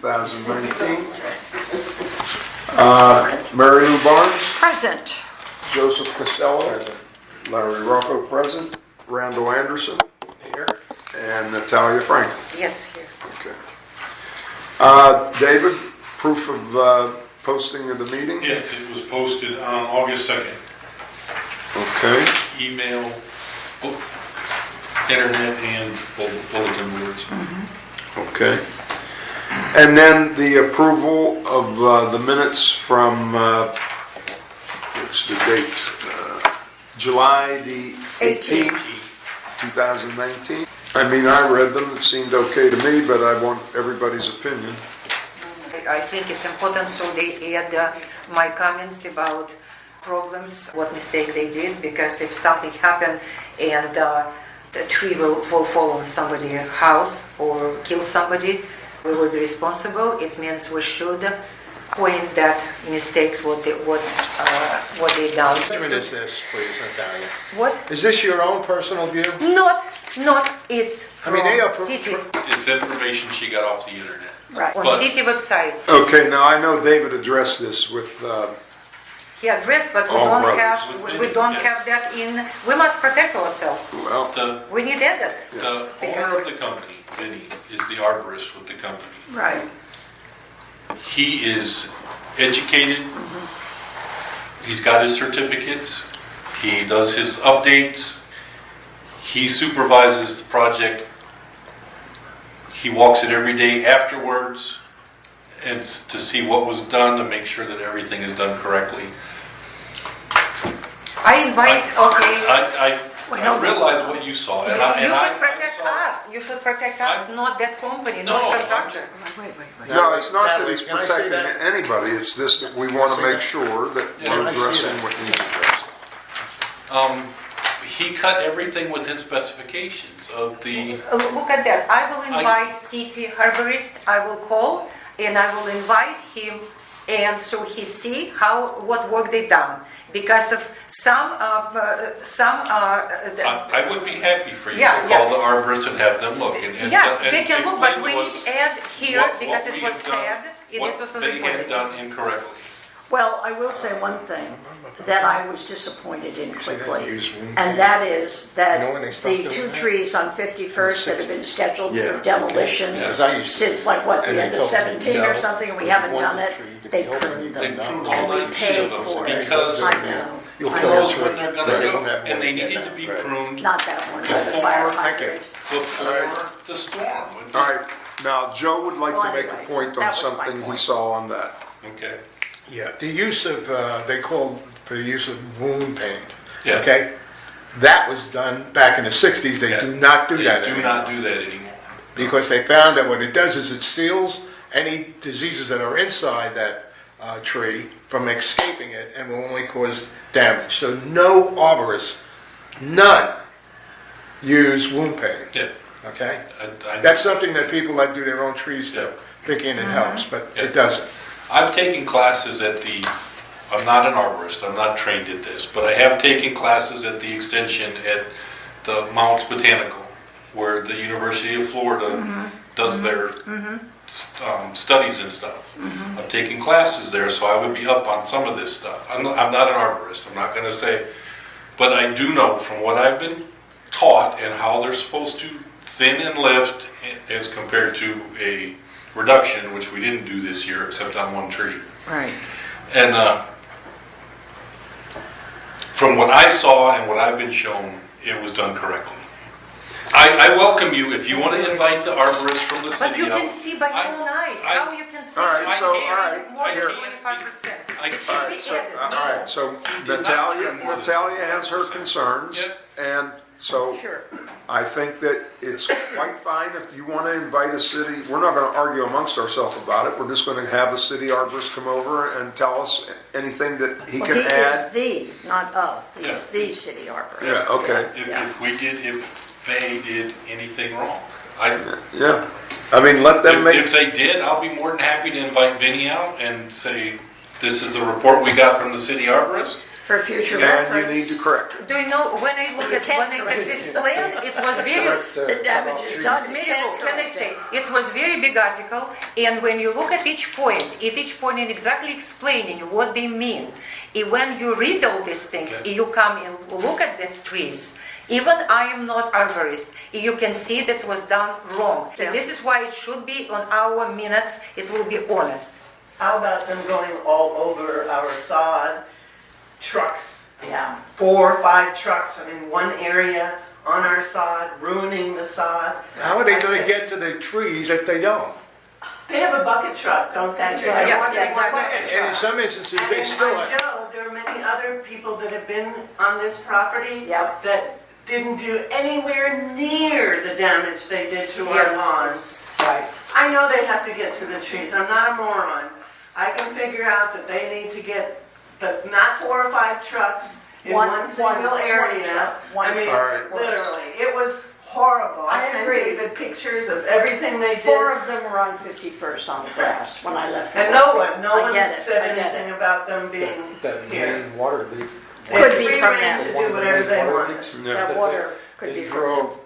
2019. Mary Lou Barnes, Present. Joseph Costello, Larry Rocco present, Randall Anderson, Here. and Natalia Franklin. Yes, here. Okay. David, proof of posting of the meeting? Yes, it was posted on August 2nd. Okay. Email, internet, and bulletin boards. Okay. And then the approval of the minutes from, what's the date? July the 18th, 2019. I mean, I read them, it seemed okay to me, but I want everybody's opinion. I think it's important so they add my comments about problems, what mistake they did, because if something happened and the tree will fall on somebody's house or kill somebody, we will be responsible. It means we should point that mistakes, what they done. Which one is this, please, Natalia? What? Is this your own personal view? Not. It's from they are city. It's information she got off the internet. Right. On But- city website. Okay, now I know David addressed this with, He addressed, but we All don't brothers. have we don't have that in. We must protect ourselves. well, We need that. The owner of the company, Vinny, is the arborist with the company. Right. He is educated. He's got his certificates. He does his updates. He supervises the project. He walks it every day afterwards and to see what was done, to make sure that everything is done correctly. I invite. I realize what you saw. And You I should protect saw it. us. You should protect us, not that company, No, not I'm contractor. Wait. no, it's not that he's Can I see protecting that? anybody, it's just that we want to make sure that Yeah, we're I see addressing that. what needs addressed. He cut everything within specifications of the. Look at that. I will invite city herborist. I will call and I will invite him, and so he see what work they done. Because of some. I would be happy for you Yeah, to yeah. call the arborists and have them look. And Yes, and they can look, but we explain to need us to add here what because we it was have done, said. It was what on they the had done incorrectly. Well, I will say one thing that I was disappointed in quickly, and that is that the two trees on 51st that have been scheduled for demolition since the end of 17 or something, and we haven't done it, they pruned They them, pruned and all we that paid shit for it. because I know. knows when they're going to go, and they needed to be pruned Not that one, but the fire hydrant. before the storm. All right, now Joe would like to Well, make a anyway, point that on was my something he point. saw on that. Okay. Yeah, the use of, they call for the use of wound paint. Yeah. Okay? That was done back in the 60s. They Yeah. do not do that They do anymore. not do that anymore. Because they found that what it does is it seals any diseases that are inside that tree from escaping it and will only cause damage. So no arborists, none, use wound paint. Yeah. Okay? I- That's something that people that do their own trees do, Yeah. thinking it helps, but Yeah. it doesn't. I've taken classes at the, I'm not an arborist, I'm not trained at this, but I have taken classes at the extension at the Mounts Botanical, where the University of Florida does their studies and stuff. I've taken classes there, so I would be up on some of this stuff. I'm not an arborist, I'm not going to say, but I do know from what I've been taught and how they're supposed to thin and lift as compared to a reduction, which we didn't do this year except on one tree. Right. And from what I saw and what I've been shown, it was done correctly. I welcome you if you want to invite the arborist from the city. But you can out. see by your own eyes. How you can see? All right, so, More all right, than here. 25%. I- It should All be right, so, added. all right, so Natalia has her concerns, and so Sure. I think that it's quite fine if you want to invite a city, we're not going to argue amongst ourselves about it, we're just going to have a city arborist come over and tell us anything that he Well, can he add. is the, not of, he Yeah. is the city arborist. Yeah, okay, If they did anything wrong. yeah, I mean, let them make, If they did, I'll be more than happy to invite Vinny out and say, this is the report we got from the city arborist. for future And reference. you need to correct it. Do you know, when I look at, when I get this plan, it was very, The damage is done. Mary Lou, can I say, it was very big article, and when you look at each point is exactly explaining what they mean. And when you read all these things, you come and look at these trees. Even I am not arborist, you can see that was done wrong. Yeah. This is why it should be on our minutes, it will be honest. How about them going all over our sod, trucks, Yeah. 4 or 5 trucks in one area on our sod, ruining the sod? How are they gonna get to the trees if they don't? They have a bucket truck, don't they? That's right. Yes, They want yeah. bucket And in truck. some instances, And they in still my have. Joe, there are many other people that have been on this property Yep. that didn't do anywhere near the damage they did to our Yes. lawns. Right. I know they have to get to the trees. I'm not a moron. I can figure out that they need to get, but not 4 or 5 trucks in one single area. truck, one I mean, All right. literally, it was horrible. I I sent agree. David pictures of everything they did. 4 of them were on 51st on the grass when I left. And no one I get it, said I get anything it. about them being That here. main water leak. They Could had be free from rein that. to one do of the whatever main they water wanted. leaks, Yeah. That that water could they be from drove,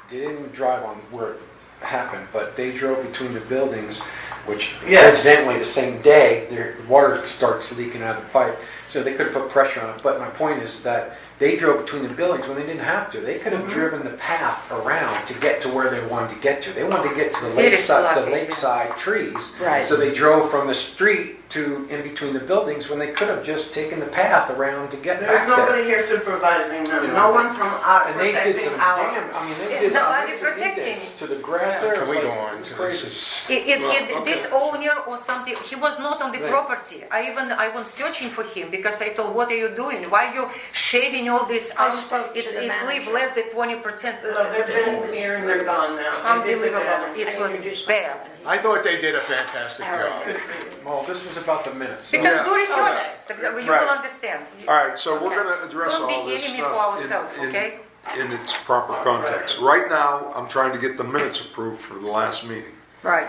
they didn't drive on where it happened, but they drove between the buildings, which Yes. coincidentally the same day, the water starts leaking out of the pipe. So they could put pressure on it. But my point is that they drove between the buildings when they didn't have to. They could have driven the path around to get to where they wanted to get to. They wanted to get to the It is lakeside, the lucky. lakeside trees. Right. So they drove from the street to in between the buildings when they could have just taken the path around to get There's back there. nobody here supervising them. You know, No one from our And they did some protecting our. damn. I mean, they did Nobody some protecting. to the grass there. Can we It's go like on to this? crazy. This owner or something, he was not on the Right. property. I went searching for him because I thought, what are you doing? Why are you shaving all this? I spoke to It's the leave manager. less than 20%. No, they've been here and they're gone now. They did the Unbelievable. damage. It I was introduced bad. myself and he- I thought they did a fantastic All right. job. Good for you. Well, this was about the minutes. Because Yeah. do research, Okay. you Right. will understand. All right, so we're going to address Don't be all this enemy for stuff ourselves, okay? in its proper context. Right now, I'm trying to get the minutes approved for the last meeting. Right.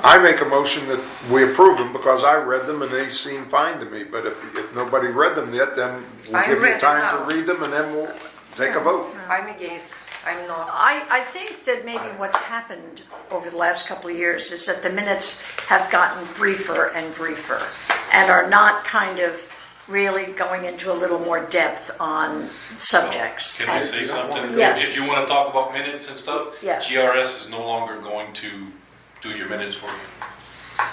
I make a motion that we approve them because I read them and they seem fine to me. But if nobody read them yet, then we'll I give you read them time now. to read them and then we'll take a vote. I'm against, I'm not. I think that maybe what's happened over the last couple of years is that the minutes have gotten briefer and briefer and are not kind of really going into a little more depth on subjects. Can I And- say something? Yes. If you want to talk about minutes and stuff, Yes. GRS is no longer going to do your minutes for you.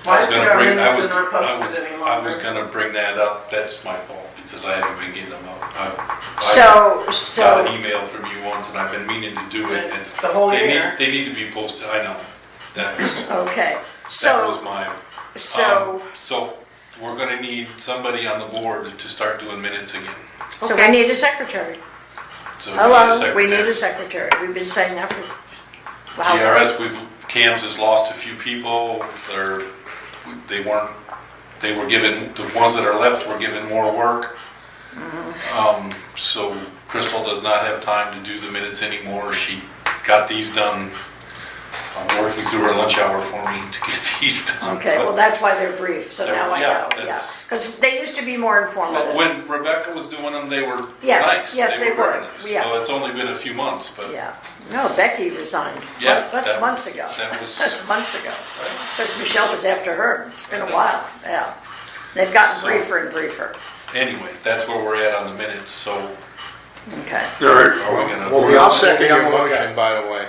Why I was is gonna our bring- I minutes was- are not posted any I was longer? gonna bring that up, that's my fault, because I haven't been getting them out. I So, got an email from you once, and I've been meaning to do it, and It's the whole they year. need to be posted, I know. That was, okay. that was So, my, so, so we're gonna need somebody on the board to start doing minutes again. so we need a secretary. So Hello, we need secretary. a secretary. We've been saying that for. wow. GRS, CAMS has lost a few people, they were given, the ones that are left were given more work. So Crystal does not have time to do the minutes anymore, she got these done, working through her lunch hour for me to get these done. Okay, well, that's why they're brief, so They're- now I yeah, know, yeah. that's- Because they used to be more But informative. when Rebecca was doing them, they were Yes, nice. yes, they very were, nice. yeah. So it's only been a few months, but Yeah. No, Becky resigned. Yeah, That's that- months ago. that was- That's months ago. Because Michelle was after her. It's been a while, yeah. They've gotten So- briefer and briefer. anyway, that's where we're at on the minutes, so Okay. All right. are we gonna? Well, I'll second your we'll look at motion, it. by the way,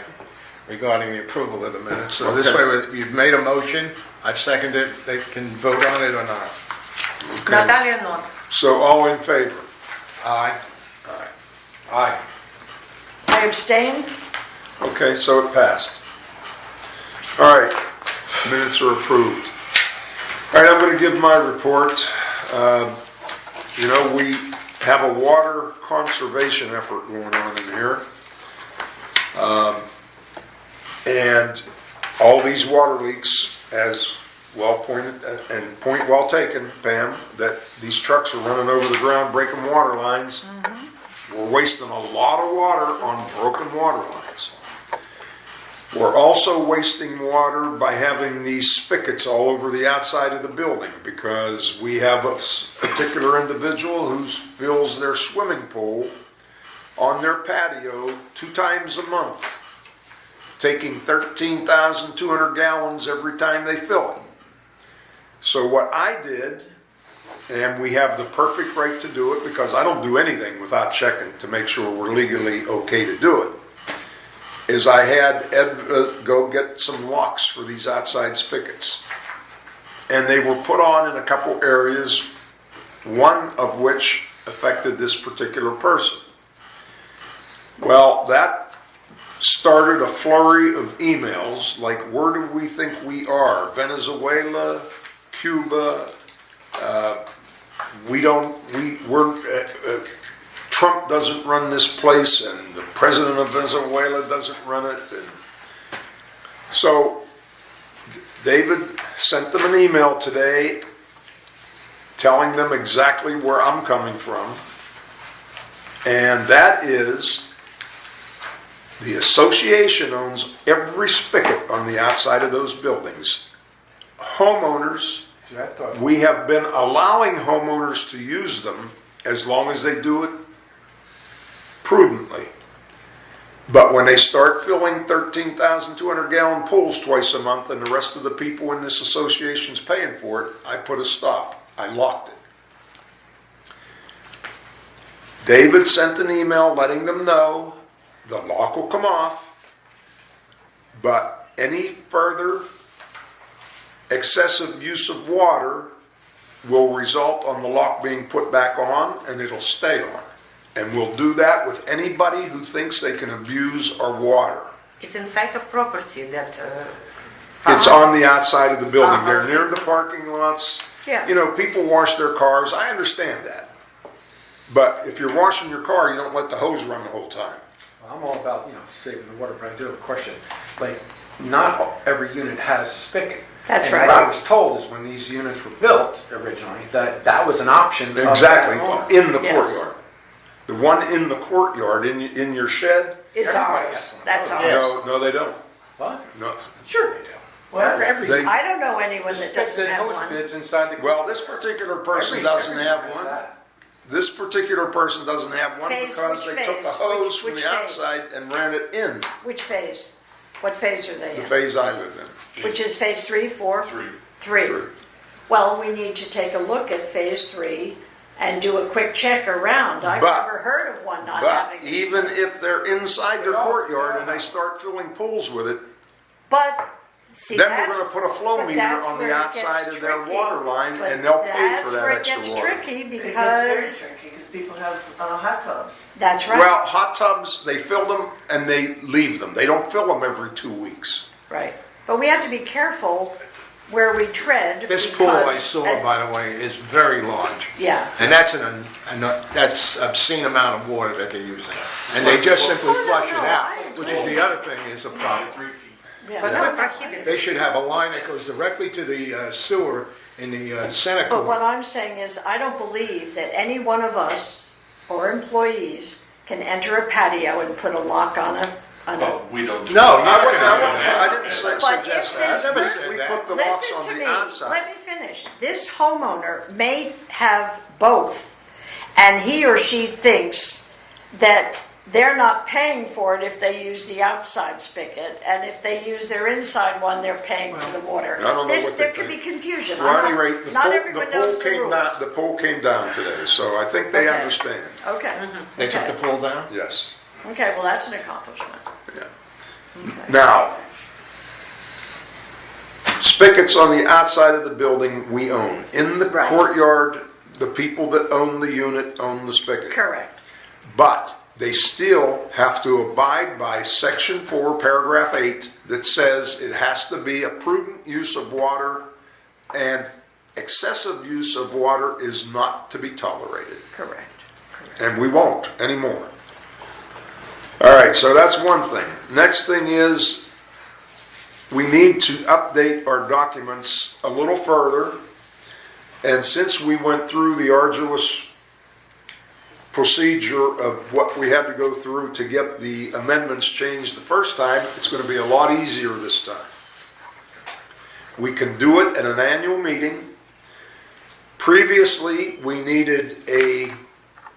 regarding the approval of the minutes. So this Okay. way, you've made a motion, I've seconded it, they can vote on it or not. Okay. Natalia not. So all in favor? Aye. Aye. I abstain? Okay, so it passed. All right, minutes are approved. All right, I'm going to give my report. You know, we have a water conservation effort going on in here. And all these water leaks, as well pointed, and point well taken, Pam, that these trucks are running over the ground, breaking water lines. We're wasting a lot of water on broken water lines. We're also wasting water by having these spigots all over the outside of the building because we have a particular individual who fills their swimming pool on their patio 2 times a month, taking 13,200 gallons every time they fill it. So what I did, and we have the perfect right to do it because I don't do anything without checking to make sure we're legally okay to do it, is I had Ed go get some locks for these outside spigots. And they were put on in a couple areas, one of which affected this particular person. Well, that started a flurry of emails like, where do we think we are? Venezuela, Cuba, Trump doesn't run this place, and the president of Venezuela doesn't run it. And so David sent them an email today telling them exactly where I'm coming from. And that is, the association owns every spigot on the outside of those buildings. Homeowners, we have been allowing homeowners to use them as long as they do it prudently. But when they start filling 13,200 gallon pools twice a month and the rest of the people in this association's paying for it, I put a stop. I locked it. David sent an email letting them know the lock will come off, but any further excessive use of water will result on the lock being put back on, and it'll stay on. And we'll do that with anybody who thinks they can abuse our water. It's inside of property that... It's on the outside of the building. They're near the parking lots. Yeah. You know, people wash their cars. I understand that. But if you're washing your car, you don't let the hose run the whole time. Well, I'm all about, saving the water, but I do have a question. Like, not every unit has a spigot. That's and right. What I was told is when these units were built originally, that was an option. Exactly, of that in the Yes. courtyard. The one in the courtyard, in your shed, It's Everybody ours. has one. That's ours. no, they don't. What? No. Sure they do. Well, every They- I don't know anyone that doesn't have hose one. bibs inside the. Well, this particular person doesn't have one. This particular person doesn't have one Phase, because which they took the phase? hose from Which the phase? outside and ran it in Which phase? What phase are they the in? phase I live in. Which is phase 3, 4? 3. 3. Three. Well, we need to take a look at phase 3 and do a quick check around. I've But- never heard of one not But having. even if they're inside their courtyard and they start filling pools with it, But see, then we're that's- going to put a flow but meter that's on where the it outside gets of their tricky. water line, But and they'll pay for that's that where it extra gets water. tricky it gets very because tricky because people have hot tubs. that's right. Well, hot tubs, they fill them and they leave them. They don't fill them every 2 weeks. Right. But we have to be careful where we tread. This pool I because- saw, by the way, is very large. Yeah. And that's that's obscene amount of water that they're using. And they just simply Oh, no, flush no, it I out, which is agree. the other thing is a problem. Yeah. But not prohibited. They should have a line that goes directly to the sewer in the center But what court. I'm saying is, I don't believe that any one of us or employees can enter a patio and put a lock on a. Well, we don't. No, you're not I gonna do didn't that. suggest if that. this- We put the locks Listen on to the me. outside. Let me finish. This homeowner may have both, and he or she thinks that they're not paying for it if they use the outside spigot, and if they use their inside one, they're paying for the water. I don't know what There they could be think. confusion. Well, at any rate, Not everyone knows the came down. rules. The pool came down today, so I think they Okay. understand. Okay. They took Okay. the pool down? Yes. Okay, well, that's an accomplishment. Yeah. Now, spigots on the outside of the building we own. In the Right. courtyard, the people that own the unit own the spigot. Correct. But they still have to abide by Section 4, Paragraph 8, that says it has to be a prudent use of water, and excessive use of water is not to be tolerated. Correct. And we won't anymore. All right, so that's one thing. Next thing is we need to update our documents a little further. And since we went through the arduous procedure of what we had to go through to get the amendments changed the first time, it's going to be a lot easier this time. We can do it at an annual meeting. Previously, we needed a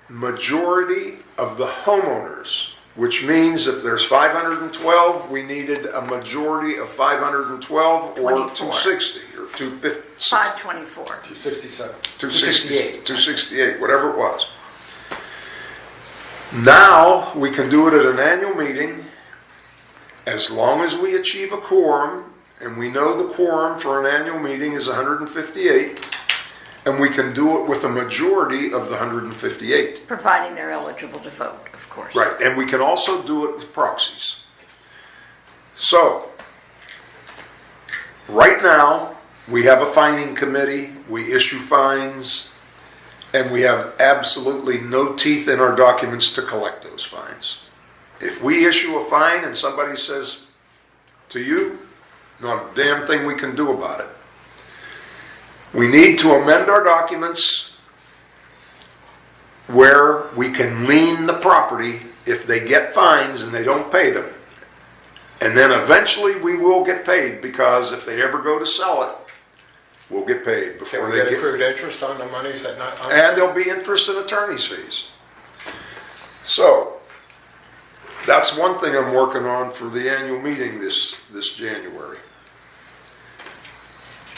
majority of the homeowners, which means if there's 512, we needed a majority of 512 or 24. 260 or 250. 524. 267. 268, whatever it was. Now, we can do it at an annual meeting as long as we achieve a quorum, and we know the quorum for an annual meeting is 158, and we can do it with a majority of the 158. Providing they're eligible to vote, of course. Right, and we can also do it with proxies. So, right now, we have a fining committee, we issue fines, and we have absolutely no teeth in our documents to collect those fines. If we issue a fine and somebody says to you, not a damn thing we can do about it. We need to amend our documents where we can lien the property if they get fines and they don't pay them. And then eventually we will get paid, because if they ever go to sell it, we'll get paid Can before we they get get. accrued interest on the monies that not? And there'll be interest and attorney's fees. So, that's one thing I'm working on for the annual meeting this January.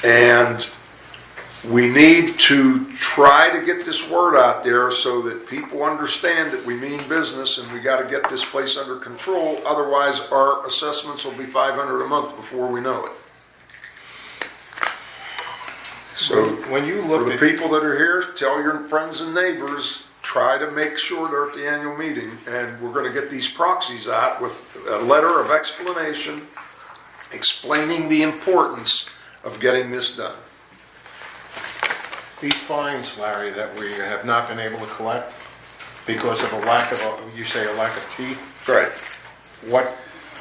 And we need to try to get this word out there so that people understand that we mean business and we got to get this place under control. Otherwise, our assessments will be $500 a month before we know it. So, when you for look the at people that are here, tell your friends and neighbors, try to make sure they're at the annual meeting, and we're going to get these proxies out with a letter of explanation explaining the importance of getting this done. these fines, Larry, that we have not been able to collect because of a lack of, you say a lack of teeth, Right. what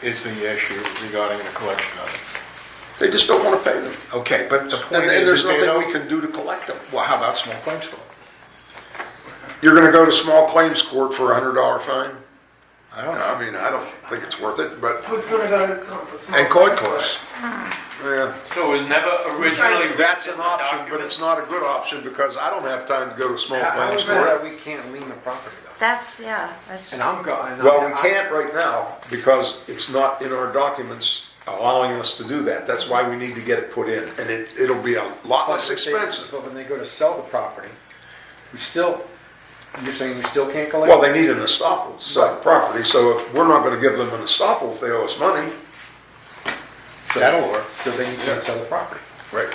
is the issue regarding the collection of it? They just don't want to pay them. Okay, but the point And is, there's is they nothing we don't, can do to collect them. well, how about small claims court? You're going to go to small claims court for a $100 fine? I don't know. I mean, I don't think it's worth it, but, Who's gonna go to the small? And court costs. yeah. So it was never originally. That's an option, but it's not a good option because I don't have time to go to small How claims is that court. we can't lien the property though? That's. And I'm going. Well, we can't right now because it's not in our documents allowing us to do that. That's why we need to get it put in, and it'll be a lot less expensive. But when they go to sell the property, you're saying we still can't collect? Well, they need an estoppel to sell the property, so if we're not going to give them an estoppel if they owe us money. That'll work. So then you can't sell the property. Right.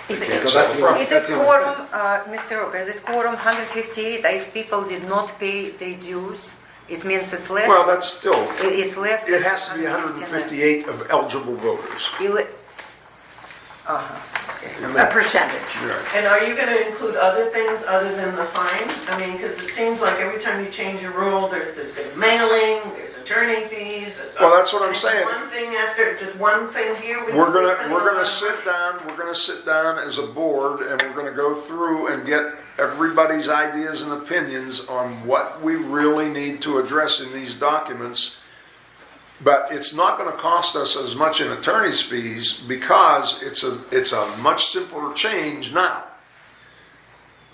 Is They can't it, sell that's the the- property. is it quorum, Mr. Roca, is it quorum 158? If people did not pay their dues, it means it's less? Well, that's still, It's less? it has to be 158 of eligible voters. A percentage. Right. And are you gonna include other things other than the fine? I mean, because it seems like every time you change a rule, there's mailing, there's attorney fees. Well, that's what I'm and saying. One thing after, just one thing here. We're gonna sit down as a board, and we're gonna go through and get everybody's ideas and opinions on what we really need to address in these documents. But it's not gonna cost us as much in attorney's fees because it's a much simpler change now.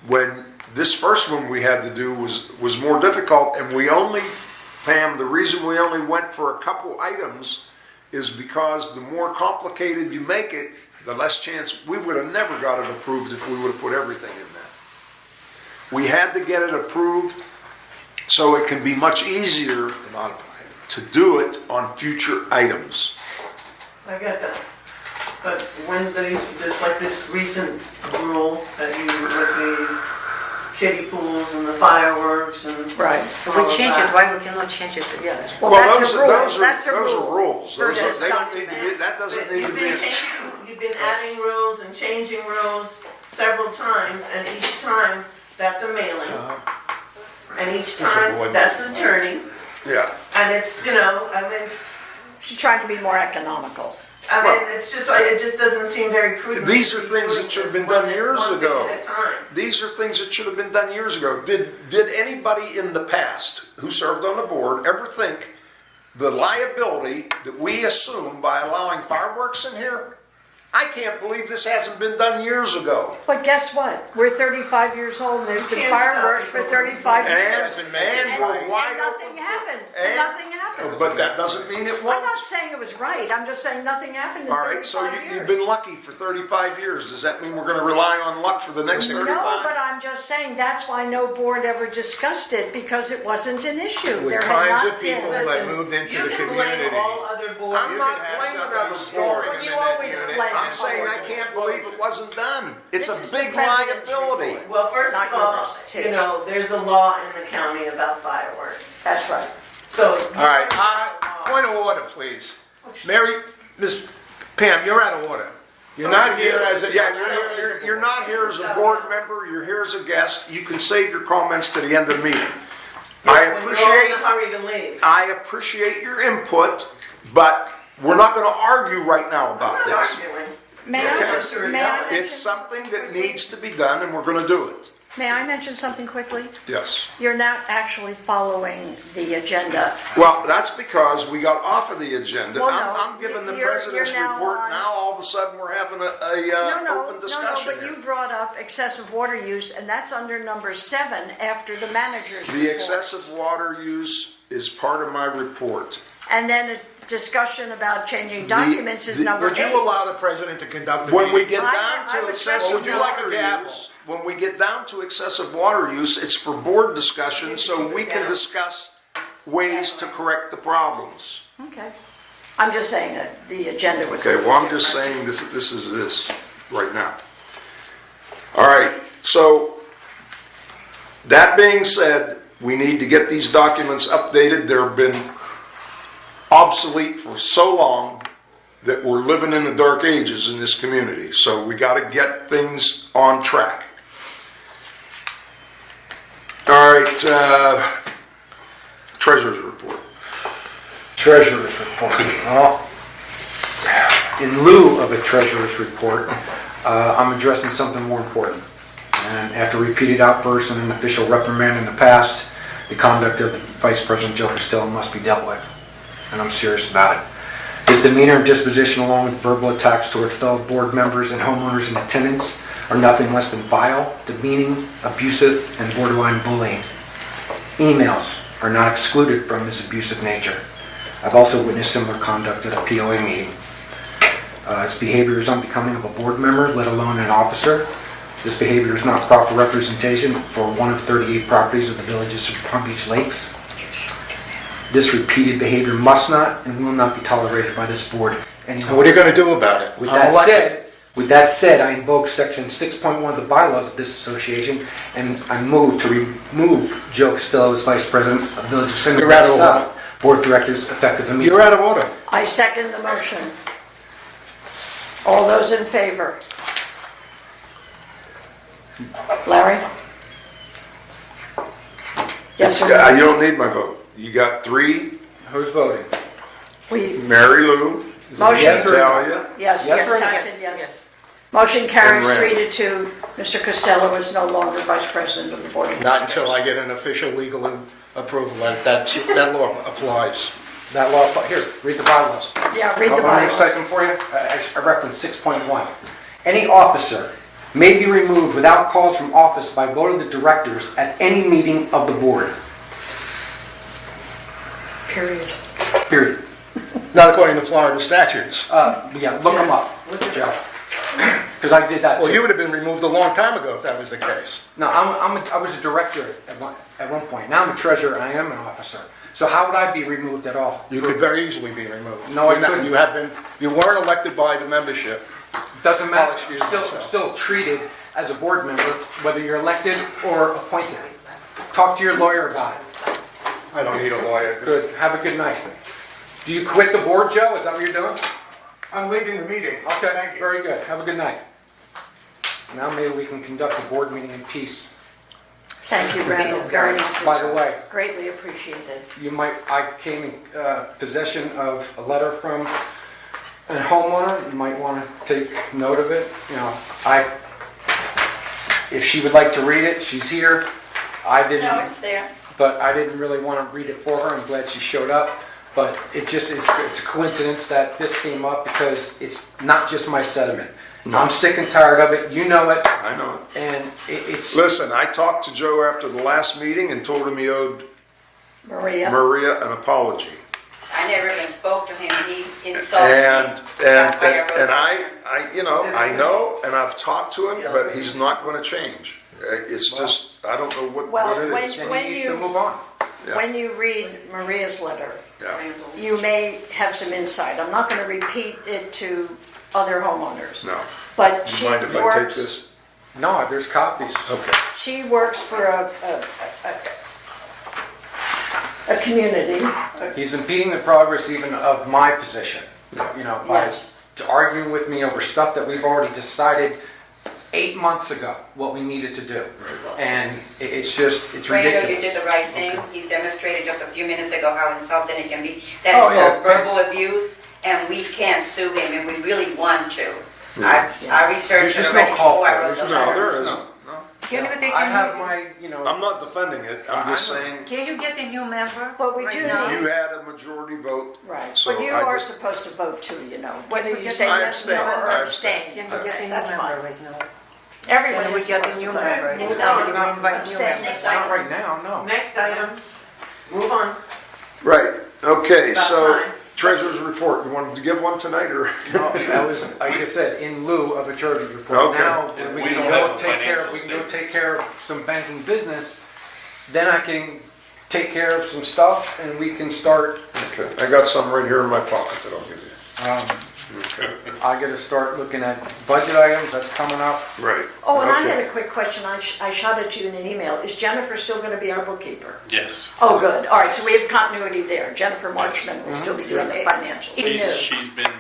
When this first one we had to do was more difficult, and we only, Pam, the reason we only went for a couple items is because the more complicated you make it, the less chance we would have never got it approved if we would have put everything in there. We had to get it approved so it can be much easier to do it on future items. I get that. But when this recent rule that you, with the kiddie pools and the fireworks and. Right. If we change it, why we cannot change it together? Well, that's a rule. That's a those rule. are rules. Those That's they don't not need to be, that doesn't need to be. You've been adding rules and changing rules several times, and each time, that's a mailing. And each time, that's an attorney. Yeah. And it's, I mean, She's trying to be more economical. I mean, it's just like, it just doesn't seem very prudent. These to are be things doing that should have this been done one- years one thing ago. at a time. These are things that should have been done years ago. Did anybody in the past who served on the board ever think the liability that we assume by allowing fireworks in here? I can't believe this hasn't been done years ago. But guess what? We're 35 years old and there's been Can't stop fireworks for people. 35 years. And And we're wide nothing open. happened. And- Nothing happened. But that doesn't mean it I'm won't. not saying it was right. I'm just saying nothing happened in All right, so 35 years. you've been lucky for 35 years. Does that mean we're going to rely on luck for the next 35? No, but I'm just saying that's why no board ever discussed it, because it wasn't an issue. With There had kinds not of people been. that moved into You the can blame community. all other boards. I'm You not could have blaming somebody other storing boards. them You in that always unit. blame I'm saying I boards. can't believe it wasn't done. It's This a is the big president's liability. report. Well, first Not of all, yours, you Tish. know, there's a law in the county about fireworks. That's right. So. All right, point of order, please. Mary, Ms. Pam, you're out of order. You're not here as a... Yeah, you're not here as a board member, you're here as a guest. You can save your comments to the end of the meeting. I When you're all in appreciate, a hurry to leave. I appreciate your input, but we're not going to argue right now about I'm not this. arguing. May Okay. I It's mention, something that needs to be done, and we're going to do it. may I mention something quickly? Yes. You're not actually following the agenda. Well, that's because we got off of the agenda. Well, no, I'm giving the you're president's now report. on- Now, all of a sudden, we're having open discussion but here. you brought up excessive water use, and that's under number 7 after the manager's The report. excessive water use is part of my report. And then a discussion about changing documents is number Would 8. you allow the president to conduct the When we meeting? get down I to would excessive second Would you like a water gavel? use, when we get down to excessive water use, it's for board discussion, so we can discuss ways to correct the problems. Okay. I'm just saying that the agenda was. Okay, well, I'm just saying this is this right now. All right, so that being said, we need to get these documents updated. They've been obsolete for so long that we're living in the dark ages in this community. So we got to get things on track. All right, treasurer's report. Treasurer's report. Well, in lieu of a treasurer's report, I'm addressing something more important. And after repeated outbursts and an official reprimand in the past, the conduct of Vice President Joe Costello must be dealt with. And I'm serious about it. His demeanor and disposition, along with verbal attacks toward fellow board members and homeowners in attendance, are nothing less than vile, demeaning, abusive, and borderline bullying. Emails are not excluded from his abusive nature. I've also witnessed similar conduct at a POA meeting. His behavior is unbecoming of a board member, let alone an officer. This behavior is not proper representation for one of 38 properties of the villages of Palm Beach Lakes. This repeated behavior must not and will not be tolerated by this board. And what are you going to do about it? With I'm With that said, I invoke section 6.1 of the bylaws of this association, and I move to remove Joe Costello as vice president of the Village of Cinder You're out of South Board of Directors effective immediately. You're out of order. I second the motion. All those in favor? Larry? Yes or Yeah, no? you don't need my vote. You got 3, Who's voting? We, Mary Lou, motion, Yes or no? Natalia, yes, Yes or yes, no? I said yes. Motion carries And Rand. 3-2. Mr. Costello is no longer vice president of the board. of Not Directors. until I get an official legal approval that law applies. That law, here, read the bylaws. Yeah, read the Want me to cite bylaws. them for you? I reference 6.1. Any officer may be removed without cause from office by vote of the directors at any meeting of the board. Period. Period. Not according to Florida statutes. Yeah, look them up, Joe. Because I did that Well, too. you would have been removed a long time ago if that was the case. No, I was a director at one point. Now I'm a treasurer and I am an officer. So how would I be removed at all? You could very easily be removed. No, I You're not- couldn't. You weren't elected by the membership. Doesn't matter. Oh, excuse I'm myself. still treated as a board member, whether you're elected or appointed. Talk to your lawyer about it. I don't need a lawyer. Good. Have a good night. Do you quit the board, Joe? Is that what you're doing? I'm leaving the meeting. Okay, Thank you. very good. Have a good night. Now maybe we can conduct the board meeting in peace. Thank you, Randall, very much. By the way, Greatly appreciated. I came in possession of a letter from a homeowner, you might want to take note of it. You know, if she would like to read it, she's here. I didn't. No, it's there. But I didn't really want to read it for her. I'm glad she showed up. But it's a coincidence that this came up because it's not just my sentiment. No. I'm sick and tired of it. You know it. I know it. And it's... Listen, I talked to Joe after the last meeting and told him he owed Maria an apology. I never even spoke to him. He insulted me. And I know, and I've talked to him, but he's not going to change. It's just, I don't know what it is. Then he needs to move on. Yeah. when you read Maria's letter, Yeah. you may have some insight. I'm not going to repeat it to other homeowners. No. But Do she you mind if I take works. this? No, there's copies. Okay. She works for a community. He's impeding the progress even of my position. Yeah. You know, by Yes. arguing with me over stuff that we've already decided 8 months ago what we needed to do. And it's Randall, ridiculous. you did the right thing. He demonstrated just a few minutes ago how insulting it can be. That Oh, is yeah. called verbal abuse, and we can't sue him, and we really want to. Yeah. I researched There's it just already no call before for I it. wrote the There's No, letter. there isn't. No. Can we take I a have new, my, I'm not defending it. I'm just saying can you get a new member? Well, we right do now? need- you had a majority vote. Right. So But you I are just- supposed to vote too, whether you I say yes, abstain. no, or I abstain. Can we get a new That's member fine. right now? Everyone Can we is get a supposed new to vote. member? Next Somebody item. will invite new Abstain. members. Next not item. right now, no. Next item, move on. Right. Okay, About so time. treasurer's report. You wanted to give one tonight or? No, that was, like I said, in lieu of a treasurer's report. Okay. Now, Yeah, we we can don't go have a take care of, financial we can go statement. take care of some banking business, then I can take care of some stuff, and we can start, Okay, I got some right here in my pocket that I'll give you. Okay. I gotta start looking at budget items, that's coming up. Right. Oh, and I had Okay. a quick question. I shot at you in an email. Is Jennifer still going to be our bookkeeper? Yes. Oh, good. All right, so we have continuity there. Jennifer Marchman will still be doing the financials. We knew. She's been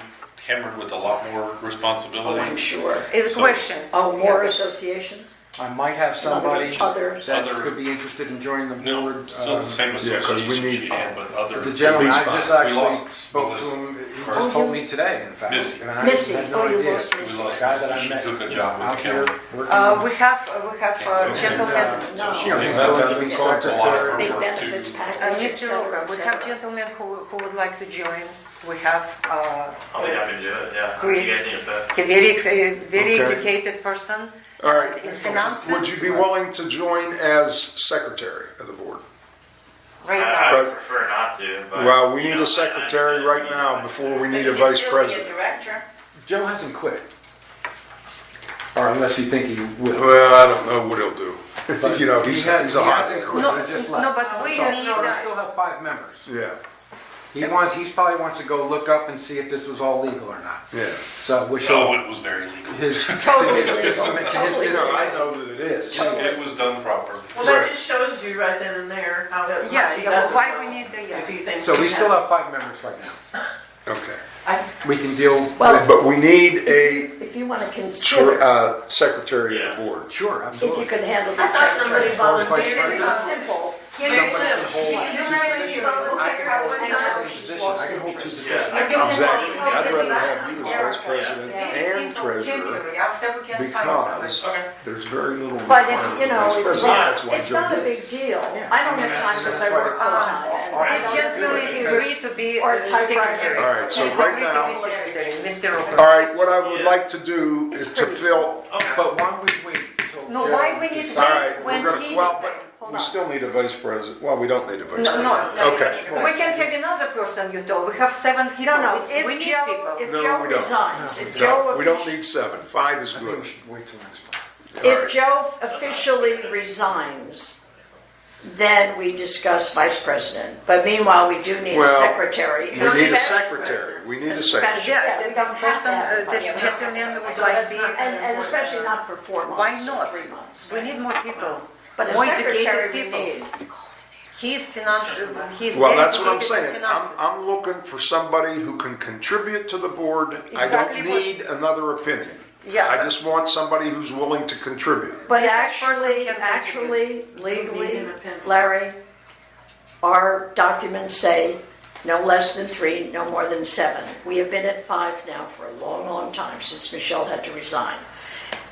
hammered with a lot more Oh, I'm responsibility. sure. Is a So- question. Oh, more Yeah. associations? I might have In other somebody words, others? that Other- could be interested in joining the No, board. still the same yeah, 'cause we association need- she had, but other. The gentleman, least I just five. We actually lost spoke to Melissa. him, he Oh, just told you- me today, in fact. Missy. And I Missy. had no Oh, you idea. lost We Missy. lost The guy that Missy. I She met took a job with out the here county. working. We have a gentleman, No. You know, he's Have going that to be in contact. secretary. Big Work benefits to- package, et Mr. cetera, Roker, et we have cetera. gentlemen who would like to join. We have I'll be happy to do it, yeah. Chris. You guys need a fifth? a very Okay. educated person All right. in finances. Would you be willing to join as secretary of the board? Right I now? would prefer not to, but. Well, we you need know, a secretary right now before we need a But you can vice still be president. director. Joe hasn't quit. Or unless you think he will. Well, I don't know what he'll do. But You know, he he's has- a he hot hasn't head. quit. No, He just left. no, but we So, need no, we a- still have 5 members. Yeah, He probably wants to go look up and see if this was all legal or not. yeah. So, which No, it was very legal. his, Totally to his- legal. to his- Totally You know, I know that it is. It was done properly. Well, that just shows you right then and there how much he Yeah, does it. why we need the, If he thinks So he we still has- have 5 members right now. Okay. We can deal Well- with, But we need a If you want to consider, secretary of the board. sure, if you absolutely. could handle I that thought somebody secretary. volunteered. It's simple. Somebody can hold You two don't have any positions. vote, I can hold take two her out. positions. I can hold 2 positions. Exactly. I'd rather have you as vice president and treasurer After we can find because somebody. Okay. there's very little But requirement if, you for know, vice it's president. not, That's why it's Joe not a did. big deal. I don't have time because I work full-time. and I The don't gentleman do it. agreed to be Or a secretary. typewriter. All right, so He's right agreed to now- be secretary, Mr. Roker. All right, what I would like to do is to pretty fill, Okay. But why don't we wait until No, Joe why we need decides? all wait right, when we're gonna, he well, decides? but we still need a vice president. Well, we don't need a vice No, president. no. Okay. We can have another person, you told. We have 7 people. No, no, It's- we if need Joe, people. if No, Joe we don't. resigns, if No, Joe, we don't need 7. 5 is I think we good. should wait till next month. All if right. Joe officially resigns, then we discuss vice president. But meanwhile, we do need a Well, secretary. We need a secretary. We need a secretary. Yeah, we this don't have person, to have this vice gentleman would So like that's be. not- And especially not for 4 months. Why not? or 3 months. We need more people. But a More secretary educated we people. need. He's financial, he's Well, very that's what I'm educated in saying. finances. I'm looking for somebody who can contribute to the board. I don't Exactly what- need another opinion. Yeah, I but- just want somebody who's willing to contribute. But Yes, this person actually, can actually, Need legally, an opinion. Larry, our documents say no less than 3, no more than 7. We have been at 5 now for a long, long time, since Michelle had to resign.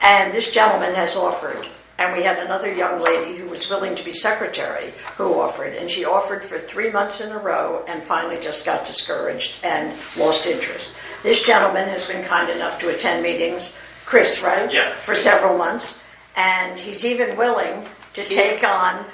And this gentleman has offered, and we had another young lady who was willing to be secretary who offered, and she offered for 3 months in a row and finally just got discouraged and lost interest. This gentleman has been kind enough to attend meetings, Chris, right? Yeah. For several months, and he's even willing to take on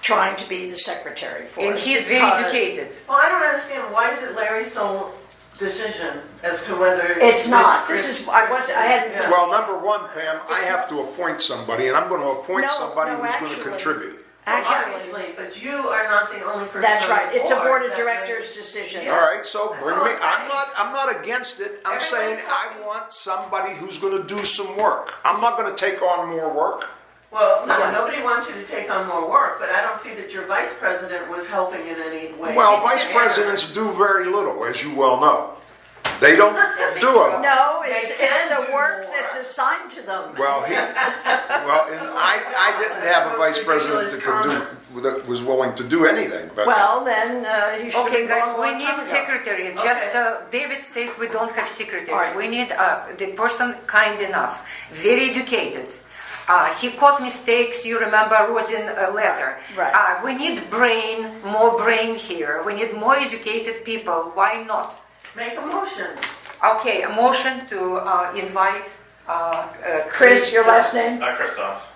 trying to be the secretary for And us. he's very because educated. Well, I don't understand, why is it Larry's sole decision as to whether... It's not. This is, I hadn't. Yeah. Well, number one, Pam, I have to appoint somebody, and I'm going to appoint No, somebody no, who's going to actually. contribute. Actually, Obviously, but you are not the only person. that's on right. the It's a board of that directors makes- decision. All right, so bring me, That's I'm not against it. I'm Everyone's saying I talking. want somebody who's going to do some work. I'm not going to take on more work. Well, no, nobody wants you to take on more work, but I don't see that your vice president was helping in any way. Well, vice presidents do very little, as you well know. They don't do a lot. No, They it's can the do work more. that's assigned to them. Well, and I didn't have a vice president that was willing to do anything, but. Well, then he should have Okay, been gone guys, a we long need time ago. secretary. Just David says we don't have secretary. All right. We need the person kind enough, very educated. He caught mistakes. You remember Rosin letter. Right. We need more brain here. We need more educated people. Why not? Make a motion. Okay, a motion to invite Chris, your last name? Christoph.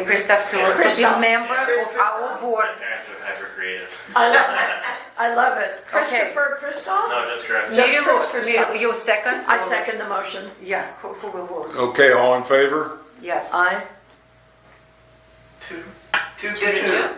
Christoph to be Christoph. member of our board. My parents were hyper creative. I love it. I love it. Christopher Christoph? No, just Chris. Just Mary Chris Lou, Christoph. you second? I or- second the motion. Yeah, who will vote? Okay, all in favor? Yes. Aye. 2 Two to two.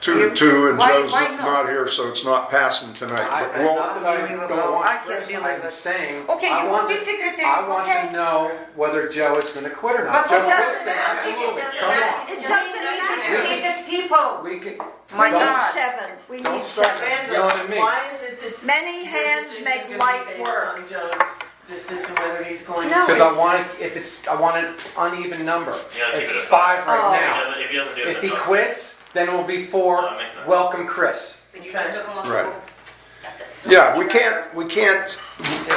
2-2, and Why- Joe's why not? not here, so it's not passing tonight. I, But it's we'll, not that I don't I want can't Chris, believe I'm it. saying. Okay, I you want want the to- secretary, I want okay. to know whether Joe is going to quit or But not. it Joe, doesn't listen, matter. absolutely. It doesn't Come matter. on. It doesn't We need matter. educated people. We can. My We need God. 7. We Don't need start 7. that. Yelling at me. Why is it that... Many hands your make decision's gonna light be based work. on Joe's decision whether he's going No. Because to... I want it, I want an uneven number. You gotta keep It's it at 5 right Oh. now. If he doesn't do it, If then he no. quits, then it will be 4. That makes sense. Welcome, Chris. But you just took them off the Right. board. That's it. yeah, we can't,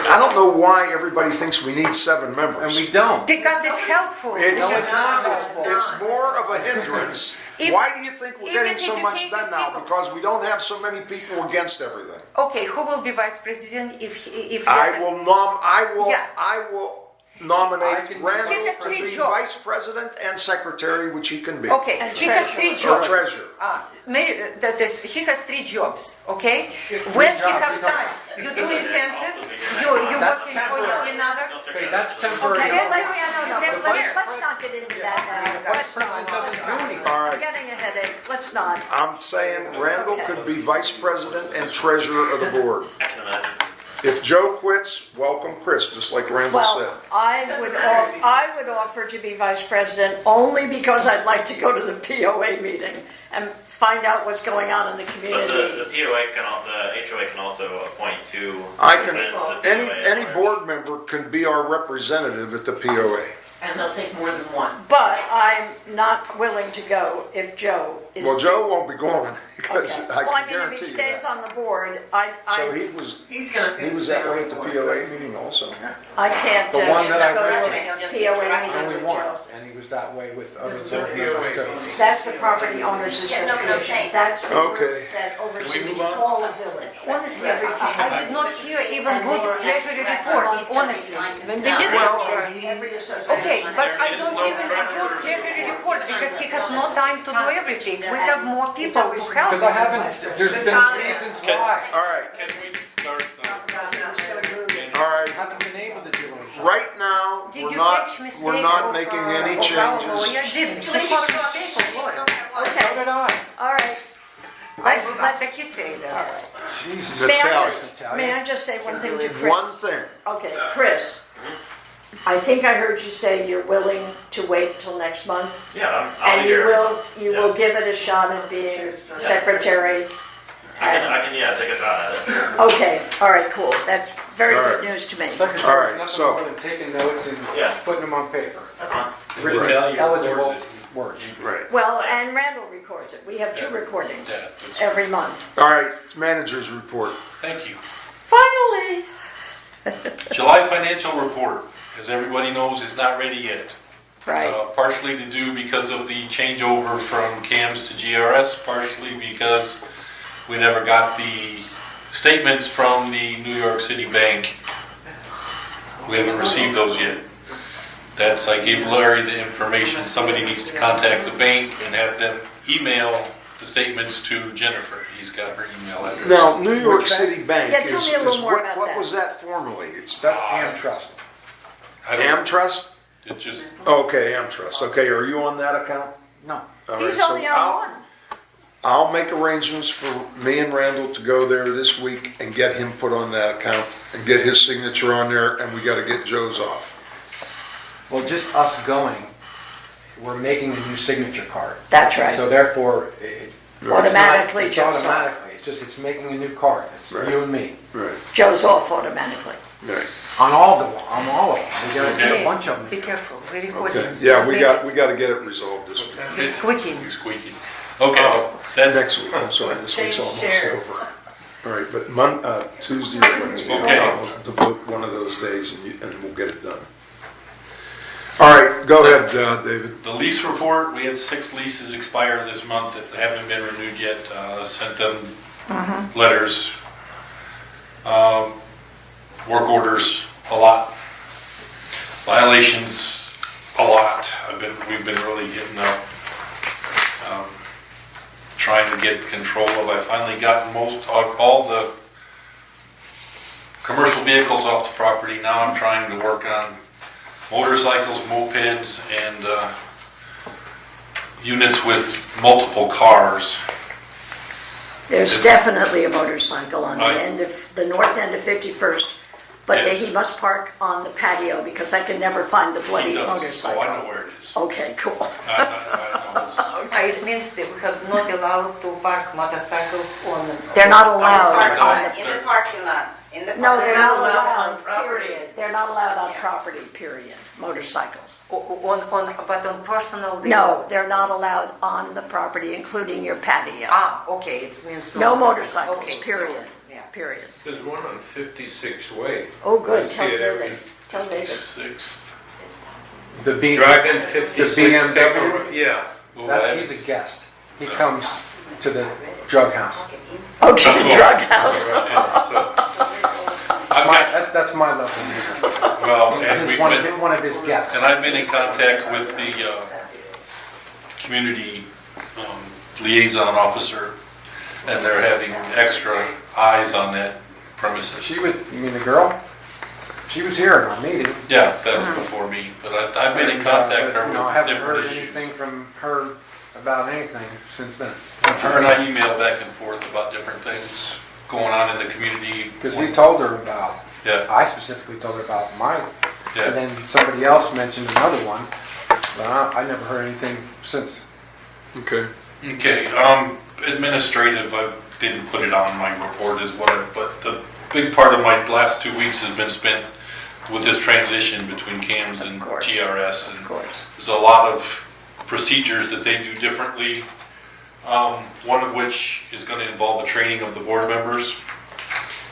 I don't know why everybody thinks we need 7 And members. we don't. Because it's helpful. It's, No, it's not it's more of a hindrance. If- Why do you think we're if getting it's so much educated done now? people- Because we don't have so many people against everything. Okay, who will be vice president if I will Yeah. nominate I can- Randall He has to 3 be jobs. vice president and secretary, which he can be. Okay, And he has treasurer. 3 Or jobs. treasurer. He has 3 jobs, okay? Yeah, 3 When he jobs, have we don't- time, you doing fences, you That's working for temporary. another. Okay, that's temporary. Okay, Then let's, no, let's, fair. let's not get into that now. Vice president doesn't do anything. All I'm right, getting a headache. Let's not. I'm saying Randall could be vice president and treasurer of the board. I can imagine. If Joe quits, welcome Chris, just like Randall said. Well, I would offer to be vice president only because I'd like to go to the POA meeting and find out what's going on in the But community. the POA the HOA can also appoint 2. I can, representatives to the any POA. board member can be our representative at the POA. And they'll take more than one. But I'm not willing to go if Joe is. Well, Joe won't be going, because Okay. I Well, I can mean, if guarantee he you stays that. on the board, So he was He's that way at the POA meeting also. I can't The one that I go went to to. a POA meeting Only with one, Joe. and he was that way with other This is their board members POA too. meeting. That's the Property Owners Yeah, no, but I'm Association. saying- That's the Okay. group that oversees move on? all the village. Honestly, I did not hear even good treasury report, honestly. When they did Well, Every association. Okay, but I don't even include treasury report because he has no time to do everything. We have more people to help. Because I haven't, there's been reasons why. All right, Can we start? Talk about that. all I right. haven't been able to do anything. Right now, Did we're you not, catch mistake we're not of, making any of our lawyer? changes. Didn't. He caught a mistake of lawyer. So did I. All right. After he said that. Jesus. May I Natalia, just, may I just say one thing to Chris? one thing. Okay, Chris, I think I heard you say you're willing to wait till next month, Yeah, I'll be and you here. will give it a shot at being secretary. I can take a shot at it. Okay, all right, cool. That's very All good right. news to me. All Secretary right, is nothing so- more than taking notes and Yeah. putting them on paper. That's fine. Written, Natalia eligible, records it. words. Right. Well, and Randall records it. We have 2 recordings Yeah, that's- every month. All right, manager's report. Thank you. Finally! July financial report, as everybody knows, is not ready yet. Right. Partially to do because of the changeover from CAMS to GRS, partially because we never got the statements from the New York City Bank. We haven't received those yet. I gave Larry the information. Somebody needs to contact the bank and have them email the statements to Jennifer. He's got her email address. Now, New York Which bank? City Bank Yeah, tell is me a little is more what, about what that. was that formerly? It's That's AmTrust. I don't- AmTrust? It just, Okay, AmTrust. Okay, are you on that account? No. All He's right, so only on one. I'll make arrangements for me and Randall to go there this week and get him put on that account and get his signature on there, and we got to get Joe's off. Well, just us going, we're making a new signature card. That's right. So therefore, Automatically it's jumps off. automatically. It's making a new card. It's Right. you and me. Right, Joe's off automatically. right. On all of them. We got to do a bunch of Be them. careful, very Okay, important. yeah, we got to get it resolved this week. You're squeaking. you're squeaking. Okay, that's Next week, I'm sorry, this week's Change almost chairs. over. All right, but Tuesday or Wednesday, Okay. I'll devote one of those days and we'll get it done. All right, go ahead, David. the lease report. We had 6 leases expire this month that haven't been renewed yet. Sent them letters, work orders, a lot. Violations, a lot. We've been really getting up, trying to get control of. I finally got all the commercial vehicles off the property. Now I'm trying to work on motorcycles, mopeds, and units with multiple cars. There's definitely a motorcycle on the Right. end of, the north end of 51st, but Yes. he must park on the patio because I can never find the bloody He does. motorcycle. Oh, I know where it is. Okay, cool. I know it's- It means that we have not allowed to park motorcycles on. They're not allowed. Parking on lot. the- In the parking lot, in the No, parking they're lot. not allowed on allowed, property. period. They're not allowed on property, period, motorcycles. But on personal. No, they're not allowed on the property, including your patio. Okay, it means. No motorcycles, Okay, period, so, yeah. period. There's one on 56 Way. Oh, good, I tell see it David, every- tell David. 6. The B. Driving 56. BMW? Yeah. He's a guest. He comes to the drug house. Oh, to the drug house. I've got, That's my level. Music. well, and He's we've one been, of, one of his guests. and I've been in contact with the community liaison officer, and they're having extra eyes on that premises. You mean the girl? She was here in our meeting. Yeah, that was before me, but I've been in contact with her I with haven't different heard issues. anything from her about anything since then. Her and I emailed back and forth about different things going on in the community. Because we told her about, Yeah, I specifically told her about mine. yeah. And then somebody else mentioned another one, but I never heard anything since. Okay. Okay, administrative, I didn't put it on my report as what, but the big part of my last 2 weeks has been spent with this transition between CAMS and Of course. GRS. And Of course. there's a lot of procedures that they do differently, one of which is going to involve the training of the board members.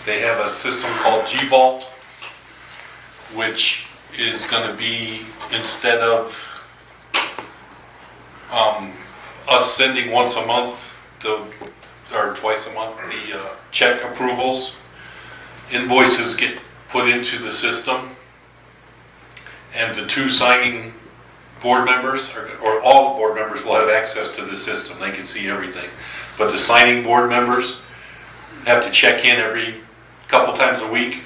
They have a system called G-Vault, which is going to be, instead of us sending once a month, or twice a month, the check approvals, invoices get put into the system, and the 2 signing board members, or all the board members will have access to the system. They can see everything. But the signing board members have to check in every couple times a week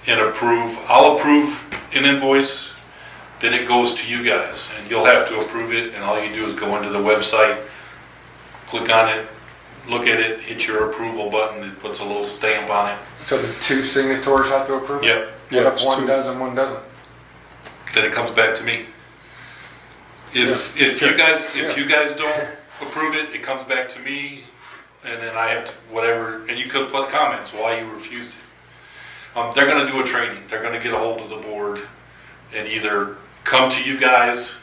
and approve. I'll approve an invoice, then it goes to you guys, and you'll have to approve it, and all you do is go into the website, click on it, look at it, hit your approval button, it puts a little stamp on it. So the 2 signatories have to approve it? Yep. Yeah, What it's if one 2. does and one doesn't? Then it comes back to me. If you guys don't approve it, it comes back to me, and then I have to, whatever, and you could put comments why you refused it. They're going to do a training. They're going to get a hold of the board and either come to you guys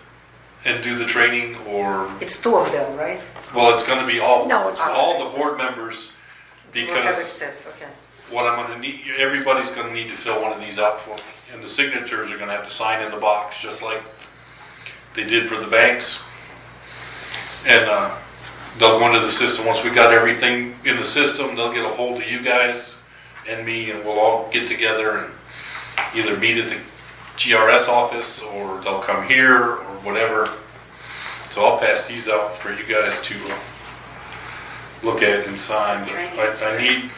and do the training, or, It's two of them, right? well, it's gonna be all, No, it's not. all the board members, We'll have because access, okay. what I'm gonna need, everybody's gonna need to fill one of these out for me. And the signatures are gonna have to sign in the box, just like they did for the banks. And they'll go into the system. Once we got everything in the system, they'll get a hold of you guys and me, and we'll all get together and either meet at the GRS office, or they'll come here, or whatever. So I'll pass these out for you guys to look at and sign. But I need, You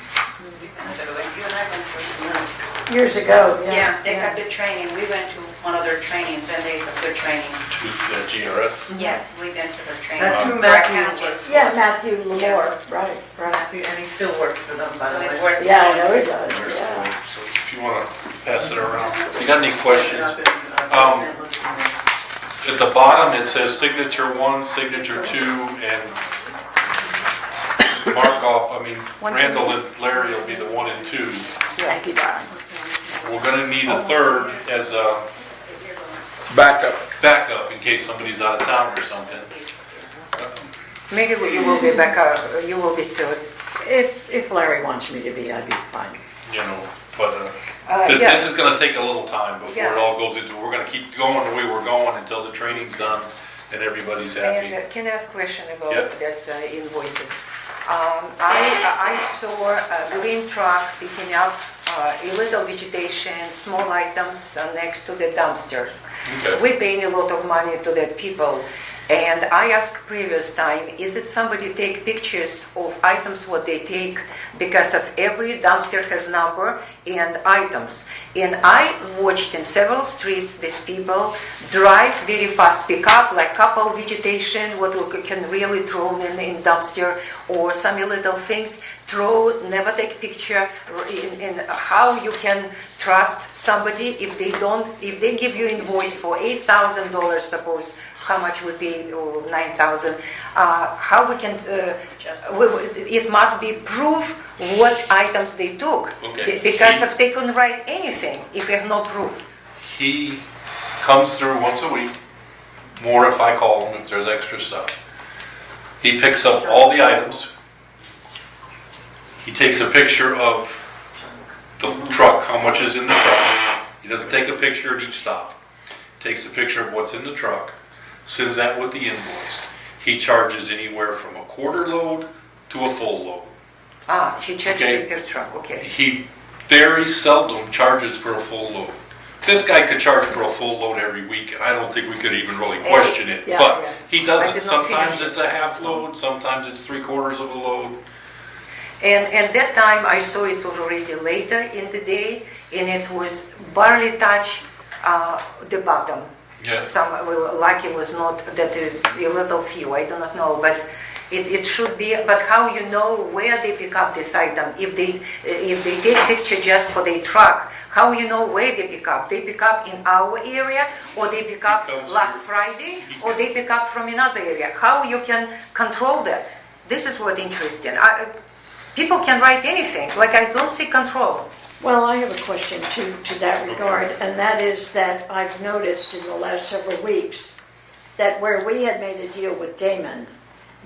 and I went through. Years ago, yeah. Yeah, they had the training. We went to one of their trainings and they have good training. to the GRS. Yes, we've been to their training. That's who For Matthew accounting. works for. Yeah, Matthew Lamore, right, right. Matthew, and he still works for them, by the We've way. worked- Yeah, I know he does, yeah. So if you want to pass it around. If you got any questions? At the bottom, it says signature 1, signature 2, and mark off, I mean, Randall and Larry will be the 1 and 2. Thank you, darling. We're gonna need a third as a Backup. backup in case somebody's out of town or something. Maybe you will be back, you will be third. If Larry wants me to be, I'd be fine. You know, but Yeah. this is gonna take a little time before it Yeah. all goes into, we're gonna keep going the way we're going until the training's done and everybody's happy. And can I ask a question about Yep. this invoices? I saw a green truck picking up illegal vegetation, small items next to the dumpsters. Okay. We paying a lot of money to the people. And I asked previous time, is it somebody take pictures of items what they take, because of every dumpster has number and items. And I watched in several streets these people drive very fast, pick up like couple vegetation, what you can really throw in dumpster, or some little things, throw, never take picture. In how you can trust somebody if they give you invoice for $8,000, suppose, how much would be, or 9,000, how we can, it must be proof what items they took. Okay. Because if they couldn't write anything, if you have no proof. He comes through once a week, more if I call him, if there's extra stuff. He picks up all the items. He takes a picture of the truck, how much is in the truck. He doesn't take a picture at each stop. He takes a picture of what's in the truck, sends that with the invoice. He charges anywhere from a quarter load to a full load. She charged Okay. me per truck, okay. He very seldom charges for a full load. This guy could charge for a full load every week, and I don't think we could even really question it. Yeah, But yeah. he does I it, did not sometimes finish it. it's a half load, sometimes it's 3/4 of a load. And that time I saw it was already later in the day, and it was barely touch the bottom. Yeah. Some lucky was not that a little few, I do not know, but it should be. But how you know where they pick up this item? If they take picture just for their truck, how you know where they pick up? They pick up in our area, or they pick up Because last Friday, or they pick up from another area. How you can control that? This is what interesting. People can write anything. Like I don't see control. Well, I have a question to that regard, and that is that I've noticed in the last several weeks that where we had made a deal with Damon,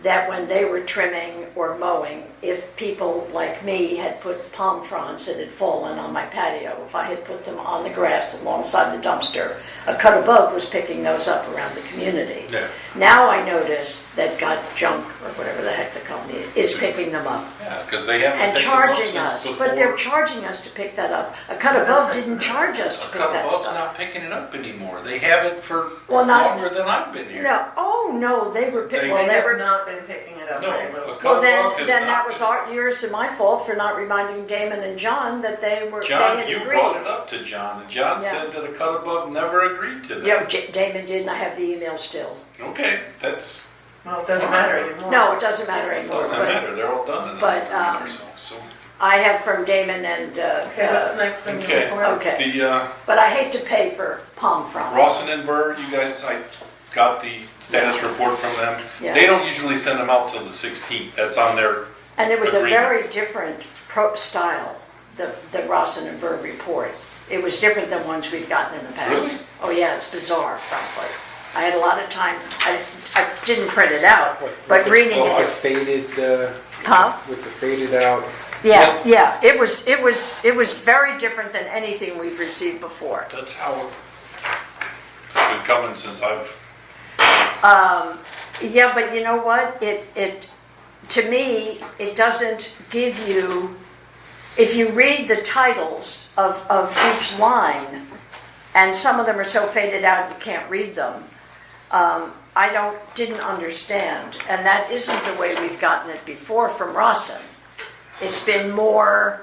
that when they were trimming or mowing, if people like me had put palm fronds that had fallen on my patio, if I had put them on the grass alongside the dumpster, a cut above was picking those up around the community. Yeah. Now I notice that Got Junk, or whatever the heck the company is picking them up. Yeah, because they haven't And picked them up charging since us, before. but they're charging us to pick that up. A cut above didn't charge us to pick Cut that Above stuff. not picking it up anymore. They have it for Well, not- longer than I've been here. No, oh no, they were They- picking. They Well, they have were. not been picking it up No, very a little. Cut Well, Above has then not that was been- yours and my fault for not reminding Damon and John that they were. John, they had you agreed. brought it up to John, and John Yeah. said that a Cut Above never agreed to that. Yeah, Damon did, and I have the email still. Okay, that's, Well, it doesn't matter anymore. No, it doesn't matter anymore. doesn't But matter, they're all done in but, a week or so. I have from Damon and. Okay, what's next thing? Okay. Okay, The, but I hate to pay for palm fronds. Rawson and Burr, you guys, I got the status report from them. Yeah. They don't usually send them out till the 16th. That's on their, And it was a agreement. very different style, the Rawson and Burr report. It was different than ones we've gotten in the past. Really? Oh yeah, it's bizarre, frankly. I had a lot of time, I didn't print it out, but reading With the it, faded, huh? with the faded out. Yeah, it was very different than anything we've received before. That's how it's been coming since I've. Yeah, but you know what? To me, it doesn't give you, if you read the titles of each line, and some of them are so faded out you can't read them, I didn't understand. And that isn't the way we've gotten it before from Rawson. It's been more,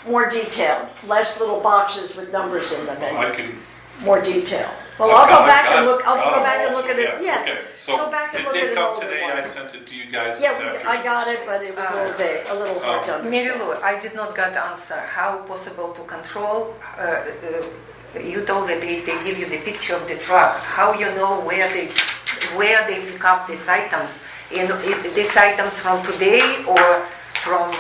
more detailed, less little boxes with numbers in them, I and can. more detail. Well, I'll go back and look. I'll got go back and also, look at it. Yeah. Okay, so Go back and it look at did an come older today. one. I sent it to you guys this Yeah, afternoon. I got it, but it was a little vague, a little hard to Mary understand. Lou, I did not get the answer. How possible to control? You told that they give you the picture of the truck. How you know where they pick up these items? And these items from today or from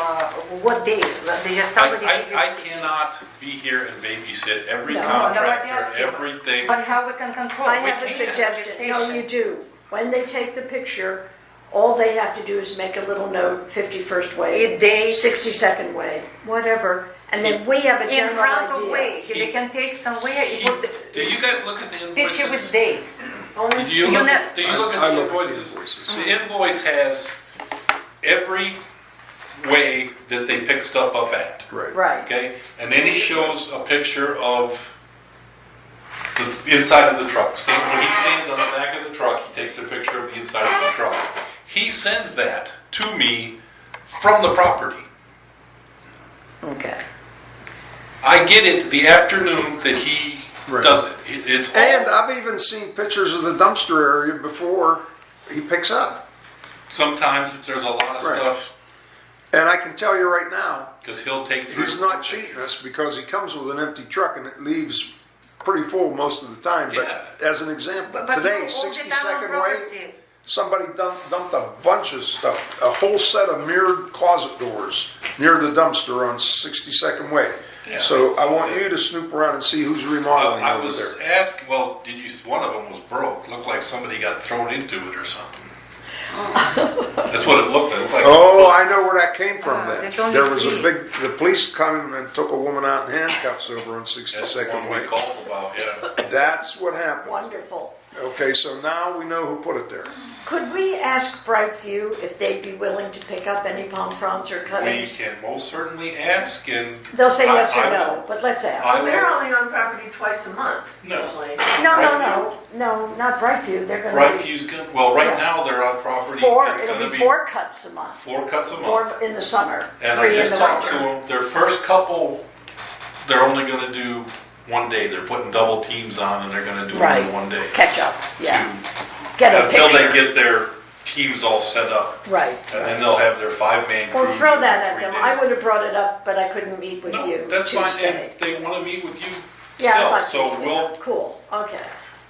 what day? They just somebody. I cannot be here and babysit every No, contractor, nobody else. everything. But how we can control? I have a We suggestion. No, can't. you do. When they take the picture, all they have to do is make a little note, 51st way, Day 62nd way, whatever, and then we have a in general front idea. of way. They can take somewhere. Do you guys look at the invoices? Picture with days. Do you You look ne- at, do you look I at the look at the invoices? invoices. The invoice has every way that they pick stuff up at. Right. Right. Okay, and then he shows a picture of the inside of the truck. When he stands on the back of the truck, he takes a picture of the inside of the truck. He sends that to me from the property. Okay. I get it the afternoon that he Right. does it. It's all, And I've even seen pictures of the dumpster area before he picks up. sometimes there's a lot of Right. stuff And I can tell you right now, because he'll take. he's not cheating us because he comes with an empty truck and it leaves pretty full most of the time. But Yeah. as an example, But today, you all the time on 62nd way, property. somebody dumped a bunch of stuff, a whole set of mirrored closet doors near the dumpster on 62nd way. Yeah. So I want you to snoop around and see who's remodeling I over was there. asked, well, one of them was broke. Looked like somebody got thrown into it or something. That's what it looked like. It looked like Oh, I know where that came from then. there's only There was a three. the police come and took a woman out in handcuffs over on That's the 62nd one we way. called about, yeah. That's what happened. Wonderful. Okay, so now we know who put it there. Could we ask Brightview if they'd be willing to pick up any palm fronds or We cuttings? can most certainly ask, and They'll say yes or I no, will- but let's ask. I So they're only on property twice a month, No. usually. No, not Brightview. They're going to be Brightviews good. Well, right Yeah. now they're on property. four. It's It'll gonna be 4 cuts a month. 4 cuts a month. 4 in the summer, And I 3 in just the talked to winter. them. Their first couple, they're only going to do one day. They're putting double teams on, and they're going to do it Right. in one day. Catch up. Yeah. To- Get a until picture. they get their teams all set up, Right. and then they'll have their 5-man crew. Well, throw that at 3 them. days. I would have brought it up, but I couldn't meet with No, you that's fine. Tuesday. And they want to meet with you Yeah, I'd still. like to So meet with we'll, them. Cool. Okay.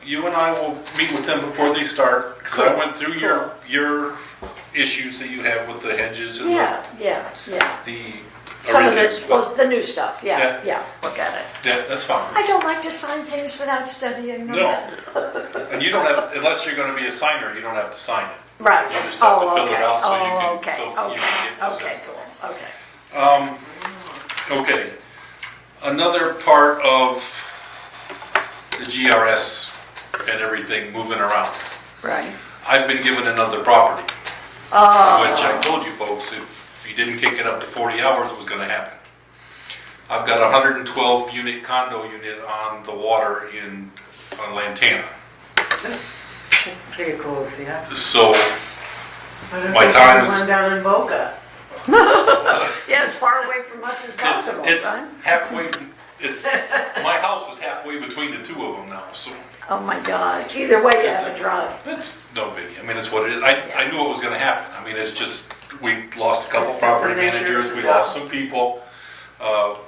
you and I will meet with them before they start. Because I Cool. went through your issues that you have with the hedges and Yeah. the Some of everything. the new stuff. Yeah. Yeah. Look at it. Yeah, that's fine. I don't like to sign things without studying them. No, and you don't have, unless you're going to be a signer, you don't have to sign it. Right. You just have to Oh, fill it okay. out so you Oh, can, okay. so you can get in the Okay. system. Okay. Okay. Another part of the GRS and everything moving around. Right. I've been given another property, which I told you folks, if you didn't kick it up to 40 hours, it was going to happen. I've got a 112 unit condo unit on the water in Lantana. Very close, yeah. So Why don't My they time have is- one down in Boca? Yeah, as far away from us as possible, it's right? halfway. It's my house is halfway between the two of them now, so Oh my God. Either way, you have a drive. it's no biggie. I mean, it's what it is. I knew it was going to happen. I mean, it's just we lost a couple property the nature managers. of We the lost job. some people.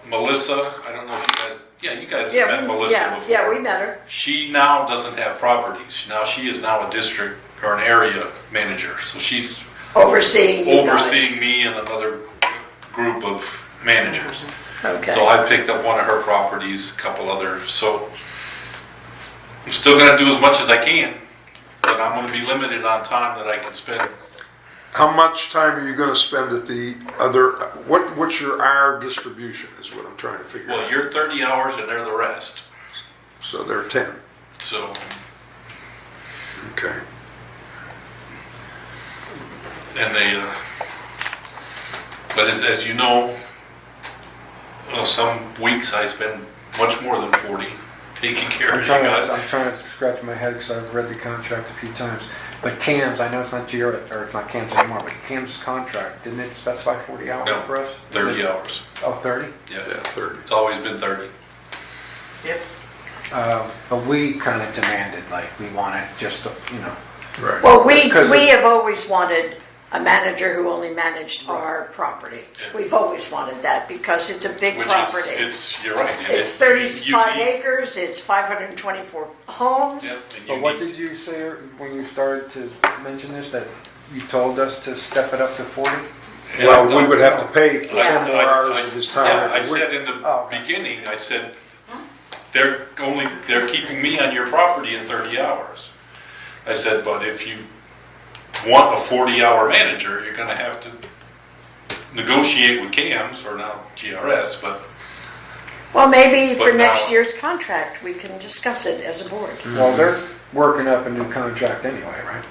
Melissa, I don't know if you guys. Yeah, you guys have met Melissa before. Yeah, we met her. She now doesn't have properties. She is now a district or an area manager. So she's Overseeing you overseeing guys. me and another group of managers. Okay. So I picked up one of her properties, a couple others. So I'm still gonna do as much as I can, but I'm gonna be limited on time that I can spend. How much time are you gonna spend at the other, what's your hour distribution is what I'm trying to figure Well, out. you're 30 hours and they're the rest, So they're 10, so, okay. and they, but as you know, well, some weeks I spend much more than 40 taking care of you guys. I'm trying to scratch my head because I've read the contract a few times. But CAM's, I know it's not or it's not CAM's anymore, but CAM's contract, didn't it specify 40 hours No, for us? 30 hours. Oh, 30? Yeah, Yeah, 30. it's always been 30. Yep. But we kind of demanded, like, we wanted just, Right. Well, we Because have always wanted a manager who only managed our property. Yeah. We've always wanted that because it's a big Which property. you're right. It's 35 acres, it's 524 homes. Yep, and But what did you say when you started to mention this, that you told us to step it up to 40? Well, we would have to pay for Yeah. 10 more hours of his time Yeah, I every week. said in the Oh, okay. beginning, I said, they're keeping me on your property in 30 hours. I said, but if you want a 40-hour manager, you're gonna have to negotiate with CAMS, or now GRS, but Well, maybe for But next now- year's contract, we can discuss it as a board. Well, they're working up a new contract anyway, right?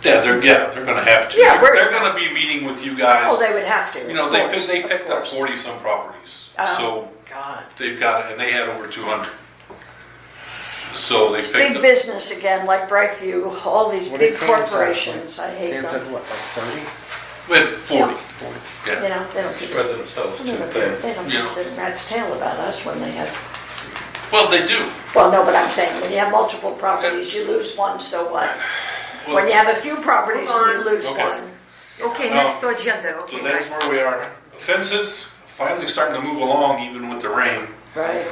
yeah, they're gonna have to. Yeah, They're gonna be meeting with you guys. Oh, they would have to. You know, of they course, they of picked up course. 40-some properties, Oh, so God. they've got it, and they had over 200. So they It's picked big up. business again, like Brightview, all these What big did CAMS have? corporations, I hate CAMS them. had what, like 30? With 40. You Yeah. know, they don't give Spread themselves too thin. they don't Yeah. give a rat's tail about us when they have, Well, they do. well, no, but I'm saying, when you have multiple properties, you lose one, so what? When you have a few properties, you lose Okay. one. Okay, next agenda, So okay, that's guys. where we are. Fences finally starting to move along, even with the rain. Right.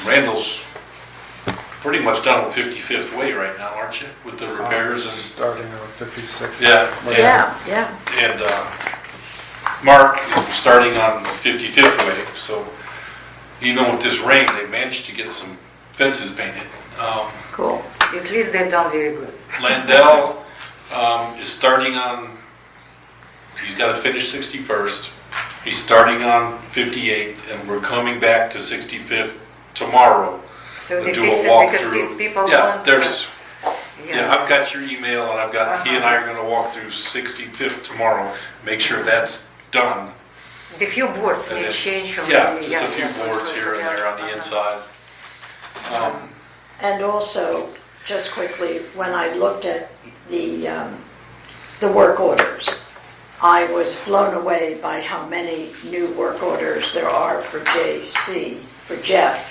Randall's pretty much done with 55th Way right now, aren't you? With the repairs and Starting on 56. yeah, Yeah. and Mark is starting on 55th Way. So even with this rain, they managed to get some fences painted. Cool. At least they're done very good. Landell is starting on. He's got to finish 61st. He's starting on 58th, and we're coming back to 65th tomorrow. So to they do fix a it because walkthrough. people Yeah, want. there's. Yeah. Yeah, I've got your email, and I've got. He and I are going to walk through 65th tomorrow. Make sure that's done. The few boards And need then- change from Yeah, the- just a few yeah, boards here and there on the inside. And also, just quickly, when I looked at the work orders, I was blown away by how many new work orders there are for JC, for Jeff.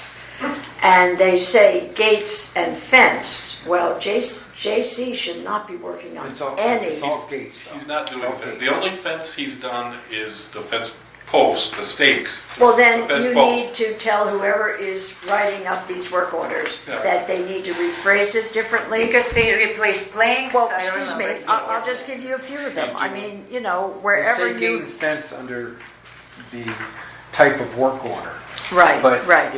And they say gates and fence. Well, JC should not be working on It's all any. gates. He's not doing Okay. fence. The only fence he's done is the fence posts, the stakes. Well, then The fence you posts. need to tell whoever is writing up these work orders Yeah. that they need to rephrase it differently. Because they replace planks, Well, I excuse me, remember. I'll just give you a few of them. I mean, you know, They wherever say gate you. and fence under the type of work order. Right, But right.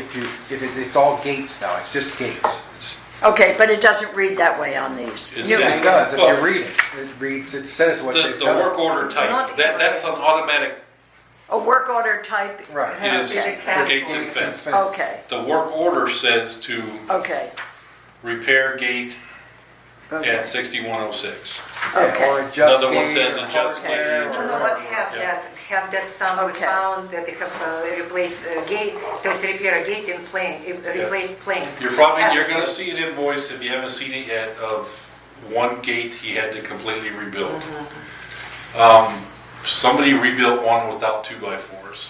it's all gates now, it's just gates. It's, Okay, but it doesn't read that way on these. It new says- ones. it does, if Well- you read it. It reads, it says what The they've done. work order type, Not- that's an automatic A work order type. Right. is Has to be Okay. gates and category. fence. Okay, The work order says to okay, repair gate okay. at 6106. Okay. Or adjust Another one gate, says or adjust hardware, gate. or No, no, whatever. but Yeah. have that some we Okay. found that they have replaced gate, to repair a gate in plane, replaced plane. You're gonna see an invoice, if you haven't seen it yet, of one gate he had to completely rebuild. Somebody rebuilt one without 2x4s.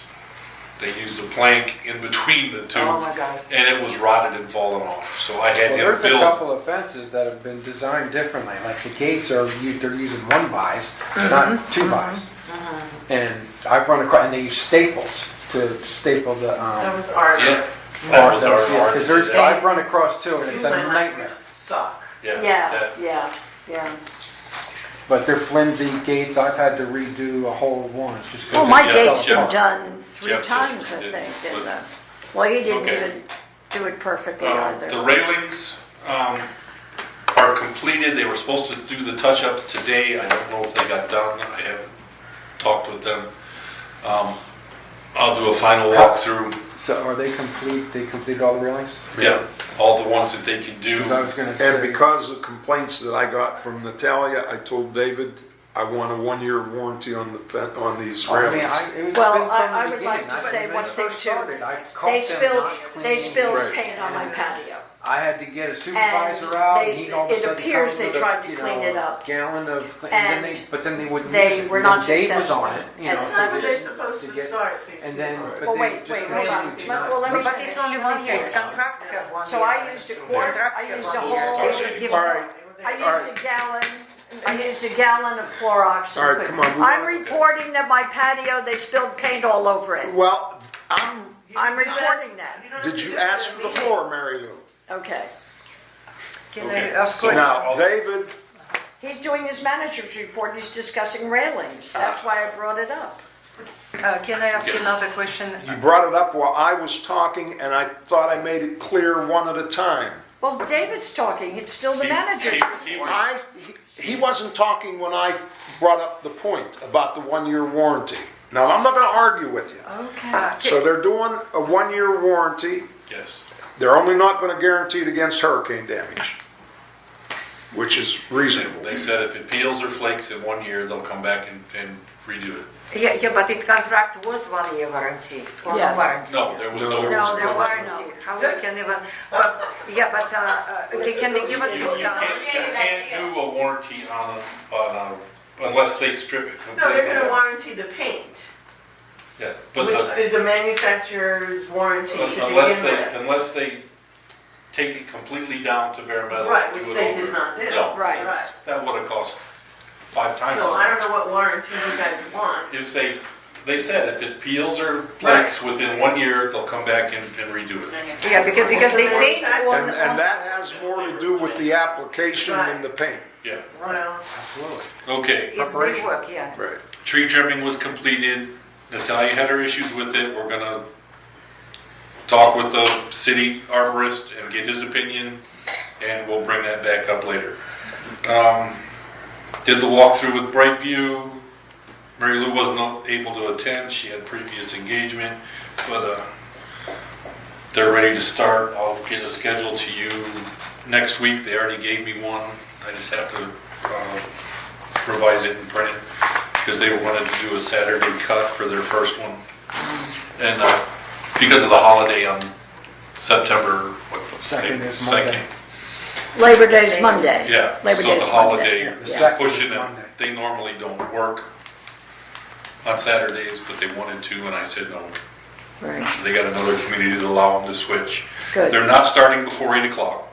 They used a plank in between the two. Oh my God. And it was rotted and fallen off, so I had Well, him there's a build. couple of fences that have been designed differently. Like the gates are, they're using 1-bys, not 2-bys. And I've run across, and they use staples to staple the. That was art. Yeah, that was our art. Because there's, Yeah. I've run across two, and it's Excuse a my language. nightmare. Suck. Yeah, that- yeah, yeah. But they're flimsy gates. I've had to redo a whole one. Just 'cause Well, my Yeah, gate's been Jeff- done 3 Jeff just times, I did- think. but- And, well, he didn't Okay. even do it perfectly The either. railings are completed. They were supposed to do the touch-ups today. I don't know if they got done. I haven't talked with them. I'll do a final walkthrough. So are they complete? They completed all the railings? Yeah, all the ones that they can do. Because I was going to say. And because of complaints that I got from Natalia, I told David I want a 1-year warranty on these I mean, railings. it was Well, been from the I would like beginning. to say when one they thing first too. started, I caught They them spilled, not they cleaning. spilled Right. paint on my patio. I had to get a And supervisor out, and they, he all of a it sudden appears comes they with a, tried to you clean know, it up. gallon of, and And then but then they wouldn't they use it. were And not then Dave was successful. on it, you know. And to When were they just- supposed to get- start? these And then, people? but Well, they wait, just wait, hold on. continued to Well, not. let me But it's only 1 year. It's contract have 1 year. So I used a quart, I used a whole, They should give All right, I All right. used a gallon, I used a gallon of Clorox. All right, come on, we I'm wanna- reporting that my patio, they spilled paint all over it. well, I'm reporting that. did you ask for the floor, Mary Lou? Okay. Can Okay. I ask question? Now, David, He's doing his manager's report, he's discussing railings. That's why I brought it up. Can I ask another question? you brought it up while I was talking, and I thought I made it clear one at a time. Well, David's talking, it's still the manager's He report. was- He wasn't talking when I brought up the point about the 1-year warranty. Now, I'm not going to argue with you. Okay. So they're doing a 1-year warranty. Yes. They're only not going to guarantee it against hurricane damage, which is reasonable. They said if it peels or flakes in 1 year, they'll come back and redo it. Yeah, but it contract was 1 year warranty or Yeah. no warranty. No, there was no. No, No, No there was warranty. How we can even? But, yeah, but can they give us You discount? can't do a warranty on unless they strip it No, they're completely. gonna warranty the paint, Yeah, but which the- is a manufacturer's warranty to unless begin with. unless they take it completely down to bare metal. Right, do which it they over. did not do. No, Right. that would have cost 5 times. So as I much. don't know what warranty you guys want. If they said if it peels or flakes within 1 year, they'll come back and redo it. Yeah, because they paint on. And that has more to do with the application than the paint. Yeah. Well, Absolutely. Okay. It's rework, yeah. Right. Tree trimming was completed. Natalia had her issues with it. We're gonna talk with the city arborist and get his opinion, and we'll bring that back up later. Did the walkthrough with Brightview. Mary Lou wasn't able to attend. She had previous engagement, but they're ready to start. I'll get a schedule to you next week. They already gave me one. I just have to revise it and print it because they wanted to do a Saturday cut for their first one. And because of the holiday on September Second is Monday. Labor Day's Monday. Yeah, Labor so Day's the Monday. holiday Yeah, the is second pushing is them. Monday. They normally don't work on Saturdays, but they wanted to, and I said no. Right, So they got another community to allow them to switch. good, They're not starting before 8 o'clock.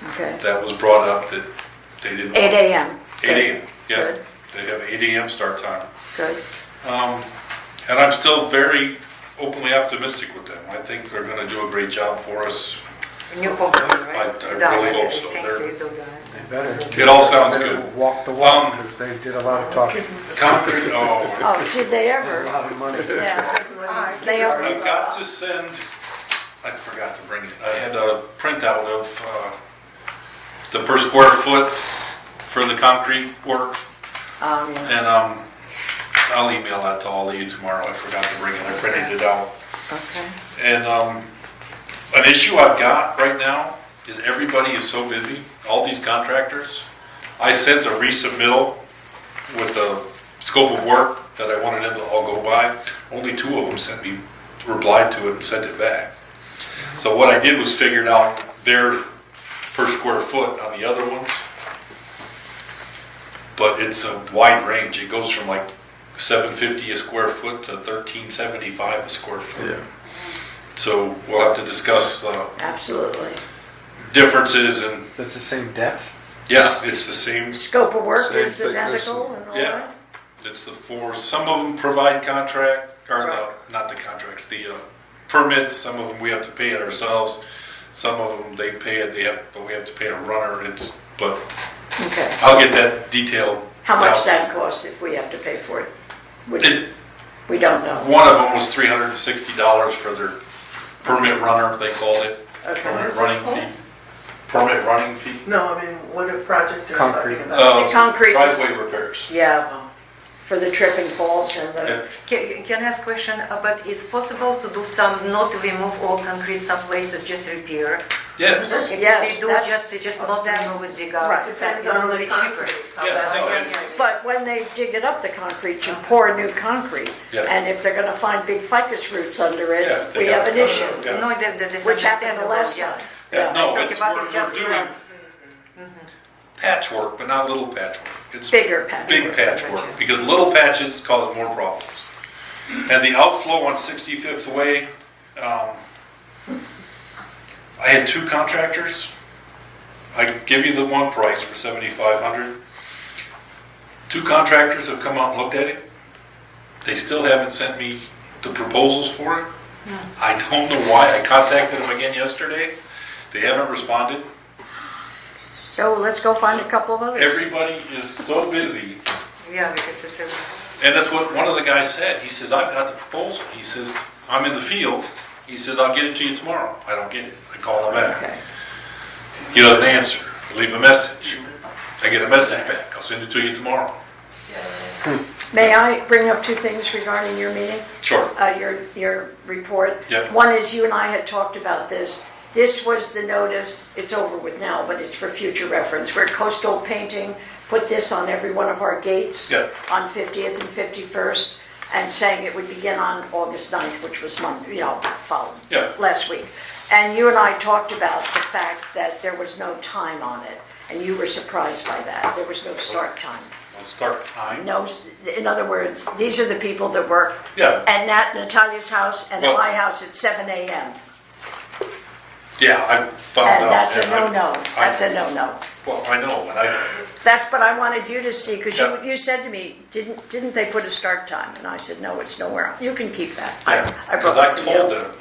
okay. That was brought up that they didn't. 8 a.m. 8 a.m. Yeah, Good. they have 8 a.m. start time. Good. And I'm still very openly optimistic with them. I think they're going to do a great job for us. New company, right? I really Done. hope so. think They're- they do that. They better. It all sounds better good. Walk the walk, because they did a lot of talking. Concrete, oh, Oh, did they A ever? lot of money. Yeah. They are, I've got to send, I forgot to bring it. I had a printout of the per square foot for the concrete work. yeah, And I'll email that to all of you tomorrow. I forgot to bring it. I printed it out. okay. And an issue I've got right now is everybody is so busy, all these contractors. I sent a resubmittal with the scope of work that I wanted them to all go by. Only 2 of them replied to it and sent it back. So what I did was figured out their per square foot on the other ones. But it's a wide range. It goes from like $7.50 a square foot to $13.75 a square foot. Yeah. So we'll have to discuss Absolutely. differences and, That's the same depth? yeah, it's the same. Scope of work Same is thickness identical and all Yeah. that? It's the 4, some of them provide contract, or not the contracts, the permits. Some of them we have to pay it ourselves. Some of them they pay it, but we have to pay a runner. But Okay. I'll get that detailed. How much out. that costs if we have to pay for it? It- We don't know. One of them was $360 for their permit runner, they called it. Okay. Permit What's running this fee. Permit running fee. No, I mean, what project are you Concrete. talking about? Concrete. Driveway repairs. Yeah, for the trip and falls and the, Yeah. Can I ask a question? But it's possible to do some, not to remove all concrete, some places just repair. Yes. If Yes, they do that's- just not remove it, dig out. Right. Depends It's on gonna be the concrete. cheaper. how Yeah, bad no, it is. it's- but when they dig it up, the concrete, you pour new concrete. Yeah. And if they're gonna find big ficus roots under Yeah, it, they we gotta have an cut it issue, out. Yeah. No, that is which happened the understandable, last yeah. time. Yeah, no, Talk it's, about it's just we're doing grants. patchwork, but not little patchwork. It's Bigger patchwork. big patchwork, because little patches cause more problems. And the outflow on 65th Way, I had two contractors. I give you the one price for $7,500. Two contractors have come out and looked at it. They still haven't sent me the proposals for it. I don't know why. I contacted them again yesterday. They haven't responded. So let's go find a couple of others. Everybody is so busy. Yeah, because it's a, And that's what one of the guys said. He says, I've got the proposal. He says, I'm in the field. He says, I'll get it to you tomorrow. I don't get it. I call him back. Okay. He doesn't answer. I leave a message. I get a message back. I'll send it to you tomorrow. May I bring up two things regarding your meeting? Sure. Your report? Yeah. One is you and I had talked about this. This was the notice, it's over with now, but it's for future reference, where Coastal Painting put this on every one of our gates Yeah. on 50th and 51st, and saying it would begin on August 9th, which was Monday, following, Yeah. last week. And you and I talked about the fact that there was no time on it, and you were surprised by that. There was no start time. I'll start time. No, in other words, these are the people that work Yeah. at Natalia's house and at Well- my house at 7 a.m. Yeah, I found out. And that's a and I- no-no. That's a no-no. Well, I know, and That's what I wanted you to see, because Yeah. you said to me, didn't they put a start time? And I said, no, it's nowhere. You can keep that. yeah, I because brought I it for told you. them,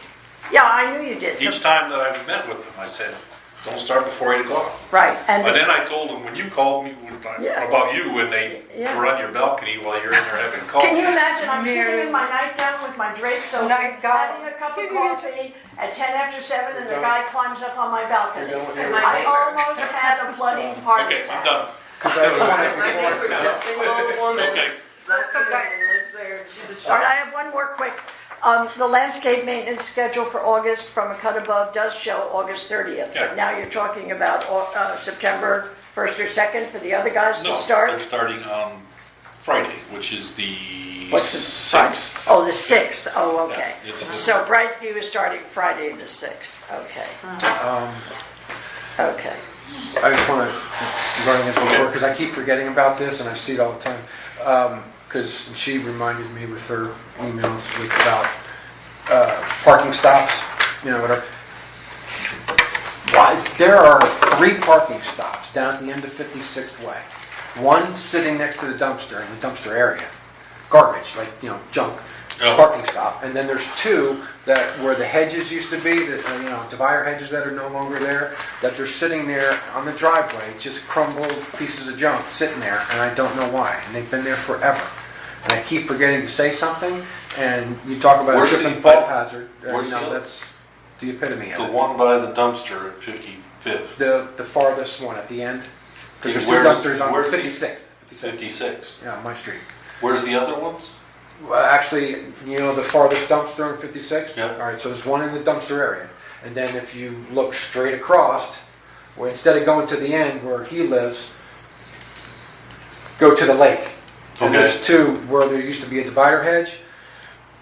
Yeah, I knew you did. So- each time that I met with them, I said, don't start before 8 o'clock. Right, and But this- then I told them, when you called me Yeah. about you, when they Yeah. were on your balcony while you're in there having coffee. Can you imagine, I'm Mary. sitting in my nightgown with my drapes open, Nightgown. having a cup of coffee at 10 after 7, and the guy climbs up on my balcony. You don't- And my I neighbor- almost had a bloody heart Okay, attack. I'm done. Because I was on it My before. neighbor's a single woman. Okay. Lives there and lives there, and she was All right, I shocked. have one more quick. The landscape maintenance schedule for August from a cut above does show August 30th. Yeah. But now you're talking about September 1st or 2nd for the other guys to No, start? they're starting on Friday, which is the What's the Friday? 6th. Oh, the 6th. Oh, okay. Yeah, it's the- So Brightview is starting Friday the 6th. Okay. Okay. I just want to run this before, because I keep forgetting about this, and I see it all the time. Because she reminded me with her emails about parking stops, whatever. Why, there are 3 parking stops down at the end of 56th Way. One sitting next to the dumpster in the dumpster area, garbage, like junk. Oh. Parking stop, and then there's 2 that where the hedges used to be, that divider hedges that are no longer there, that they're sitting there on the driveway, just crumbled pieces of junk sitting there, and I don't know why, and they've been there forever. And I keep forgetting to say something, and you talk about a Where's trip the- and fall hazard. where's the- That's the epitome of The it. one by the dumpster at 55th. The farthest one at the end. Because there's 2 Where's- dumpsters on where's the- 56. 56. Yeah, my street. Where's the other ones? Well, actually, the farthest dumpster on 56? Yeah. All right, so there's one in the dumpster area. And then if you look straight across, where instead of going to the end where he lives, go to the lake. And Okay. there's 2 where there used to be a divider hedge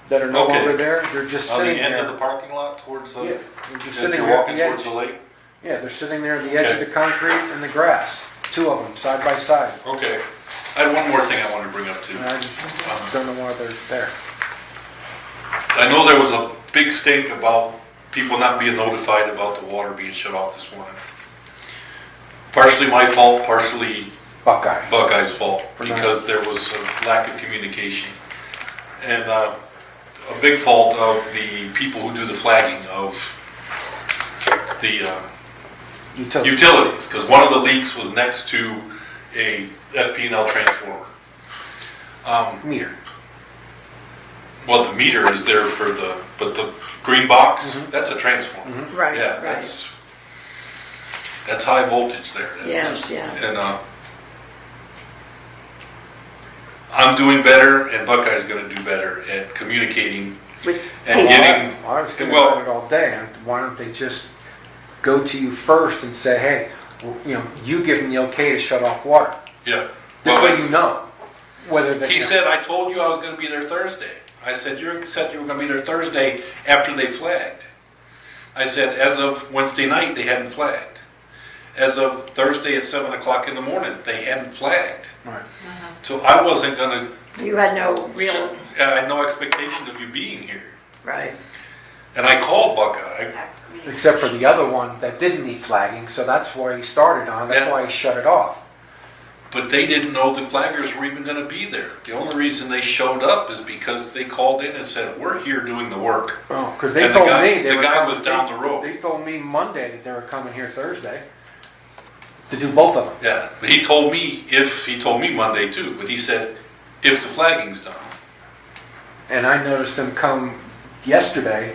that are no Okay. longer there. They're just On the sitting end there. of the parking lot towards the... Yeah, they're just as sitting you're there at walking the towards edge. the lake? Yeah, they're sitting there at the edge Okay. of the concrete and the grass. 2 of them, side by side. Okay. I have one more thing I want to bring up too. And I just don't know why they're there. I know there was a big stink about people not being notified about the water being shut off this morning. Partially my fault, partially Buckeye. Buckeye's fault, For nine. because there was a lack of communication. And a big fault of the people who do the flagging of the utilities, because one of the leaks was next to a FP&L transformer. Meter. Well, the meter is there for but the green box, that's a transformer. Right, Yeah, right. that's high voltage there. Yes, yeah. And I'm doing better, and Buckeye's going to do better at communicating With and getting. I was thinking Well- about it all day. And why don't they just go to you first and say, hey, you give them the okay to shut off water. Yeah. This Well, way you know whether they. he said, I told you I was going to be there Thursday. I said, you said you were going to be there Thursday after they flagged. I said, as of Wednesday night, they hadn't flagged. As of Thursday at 7 o'clock in the morning, they hadn't flagged. Right. So I wasn't going to, You had no real, I had no expectation of you being here. right. And I called Buckeye. Except for the other one that didn't need flagging, so that's why he started on. That's Yeah. why he shut it off. But they didn't know the flaggers were even going to be there. The only reason they showed up is because they called in and said, we're here doing the work. Oh, because they And the told guy- me they the were guy coming, was down the road. They told me Monday that they were coming here Thursday to do both of them. Yeah, but he told me Monday too, but he said, if the flagging's done. And I noticed them come yesterday.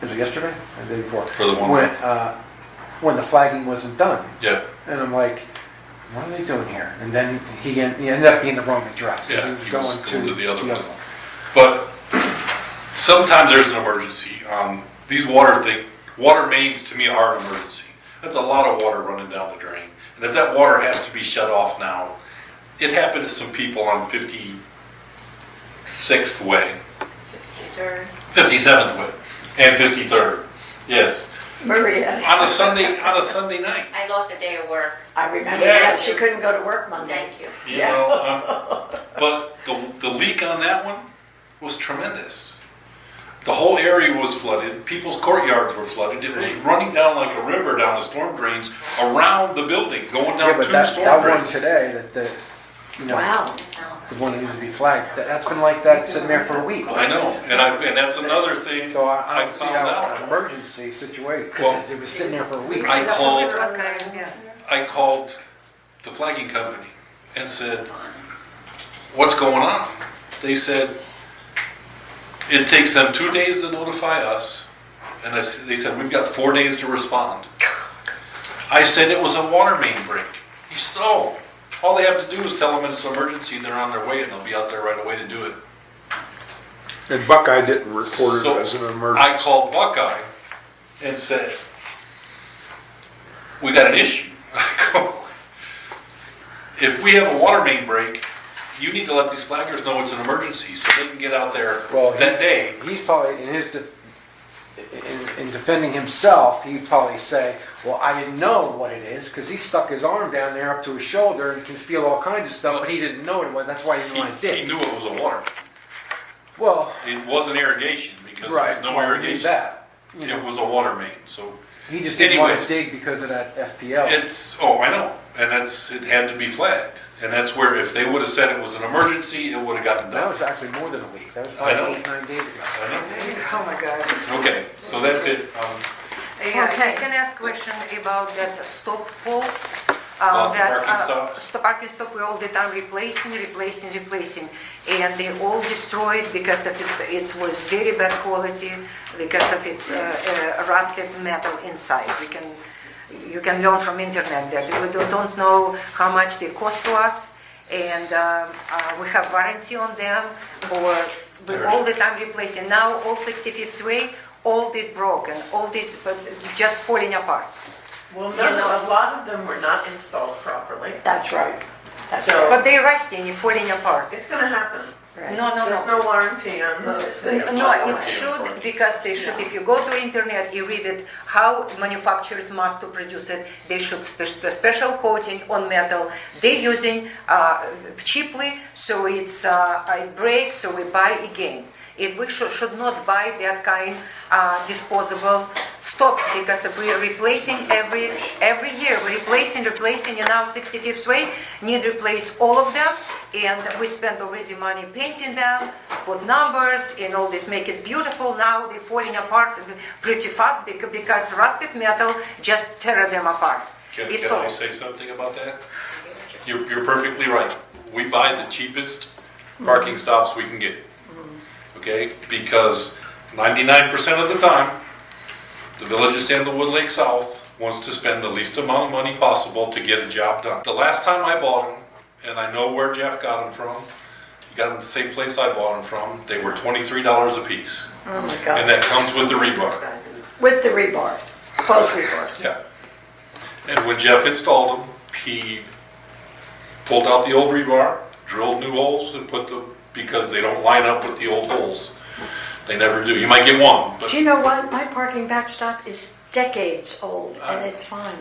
Was it yesterday or the day before? For the one when the flagging wasn't done, Yeah, and I'm like, what are they doing here? And then he ended up being the wrong address. Yeah, he was he going was going to the other one. one. but sometimes there's an emergency. These water mains to me are an emergency. That's a lot of water running down the drain. And if that water has to be shut off now, it happened to some people on 56th Way, 57th Way, and 53rd. Yes, Maria's. on a Sunday night. I lost a day of work. I remember Yeah. that. She couldn't go to work Monday. Thank you. You know, but the leak on that one was tremendous. The whole area was flooded. People's courtyards were flooded. It was running down like a river down the storm drains around the building, going Yeah, down but two that storm one drains. today, Wow. the one that needs to be flagged, that's been like that sitting there for a week. I know, and that's another thing So I I don't see found how an out. emergency situation, because Well, it was sitting there for a week. I called Yeah. I called the flagging company and said, what's going on? They said, it takes them 2 days to notify us. And they said, we've got 4 days to respond. I said, it was a water main break. He said, oh, all they have to do is tell them it's an emergency, they're on their way, and they'll be out there right away to do it. And Buckeye didn't report it So as an emergency. I called Buckeye and said, we got an issue. I go, if we have a water main break, you need to let these flaggers know it's an emergency so they can get out there that day. He's probably, in defending himself, he'd probably say, well, I didn't know what it is, because he stuck his arm down there up to his shoulder and can feel all kinds of stuff, but he didn't know what it was. That's why he didn't want to He dig. knew it was a water. Well, It wasn't irrigation because right, there's no well, he knew irrigation. that. You It know, was a water main. So he just didn't want anyways. to dig because of that FPL. I know, and it had to be flagged, and that's where if they would have said it was an emergency, it would have gotten That done. was actually more than a week. That was I know. probably 8-9 days ago. I know. Oh my God. Okay, so that's it. Yeah, I can ask question about that stop poles. Parking stops? Parking stop we all the time replacing, and they all destroyed because of it was very bad quality because of its rusted metal inside. You can learn from internet that we don't know how much they cost to us, and we have warranty on them, or we all the time replacing. Now all 65th Way, all this broken, all this but just falling apart. Well, a lot of them were not installed properly. That's right. That's So- right. But they're rusting, falling apart. It's gonna happen. Right. No. There's no warranty on those things. No, it should, because they should, if you go to internet, you read it, how manufacturers must to produce it, they should special coating on metal. They're using cheaply, so it breaks, so we buy again. We should not buy that kind disposable stops, because if we are replacing every year, we're replacing, and now 65th Way need to replace all of them, and we spent already money painting them, put numbers and all this, make it beautiful. Now they're falling apart pretty fast because rusted metal just tear them apart. Can It's I all. say something about that? You're perfectly right. We buy the cheapest parking stops we can get. Okay, because 99% of the time, the Village of Sandalwood Lake South wants to spend the least amount of money possible to get a job done. The last time I bought them, and I know where Jeff got them from, he got them at the same place I bought them from, they were $23 a piece. Oh my God. And that comes with the rebar. With the rebar, both rebars. Yeah. And when Jeff installed them, he pulled out the old rebar, drilled new holes, and put them, because they don't line up with the old holes. They never do. You might get one, but Do you know what? My parking backstop is decades old, and it's fine.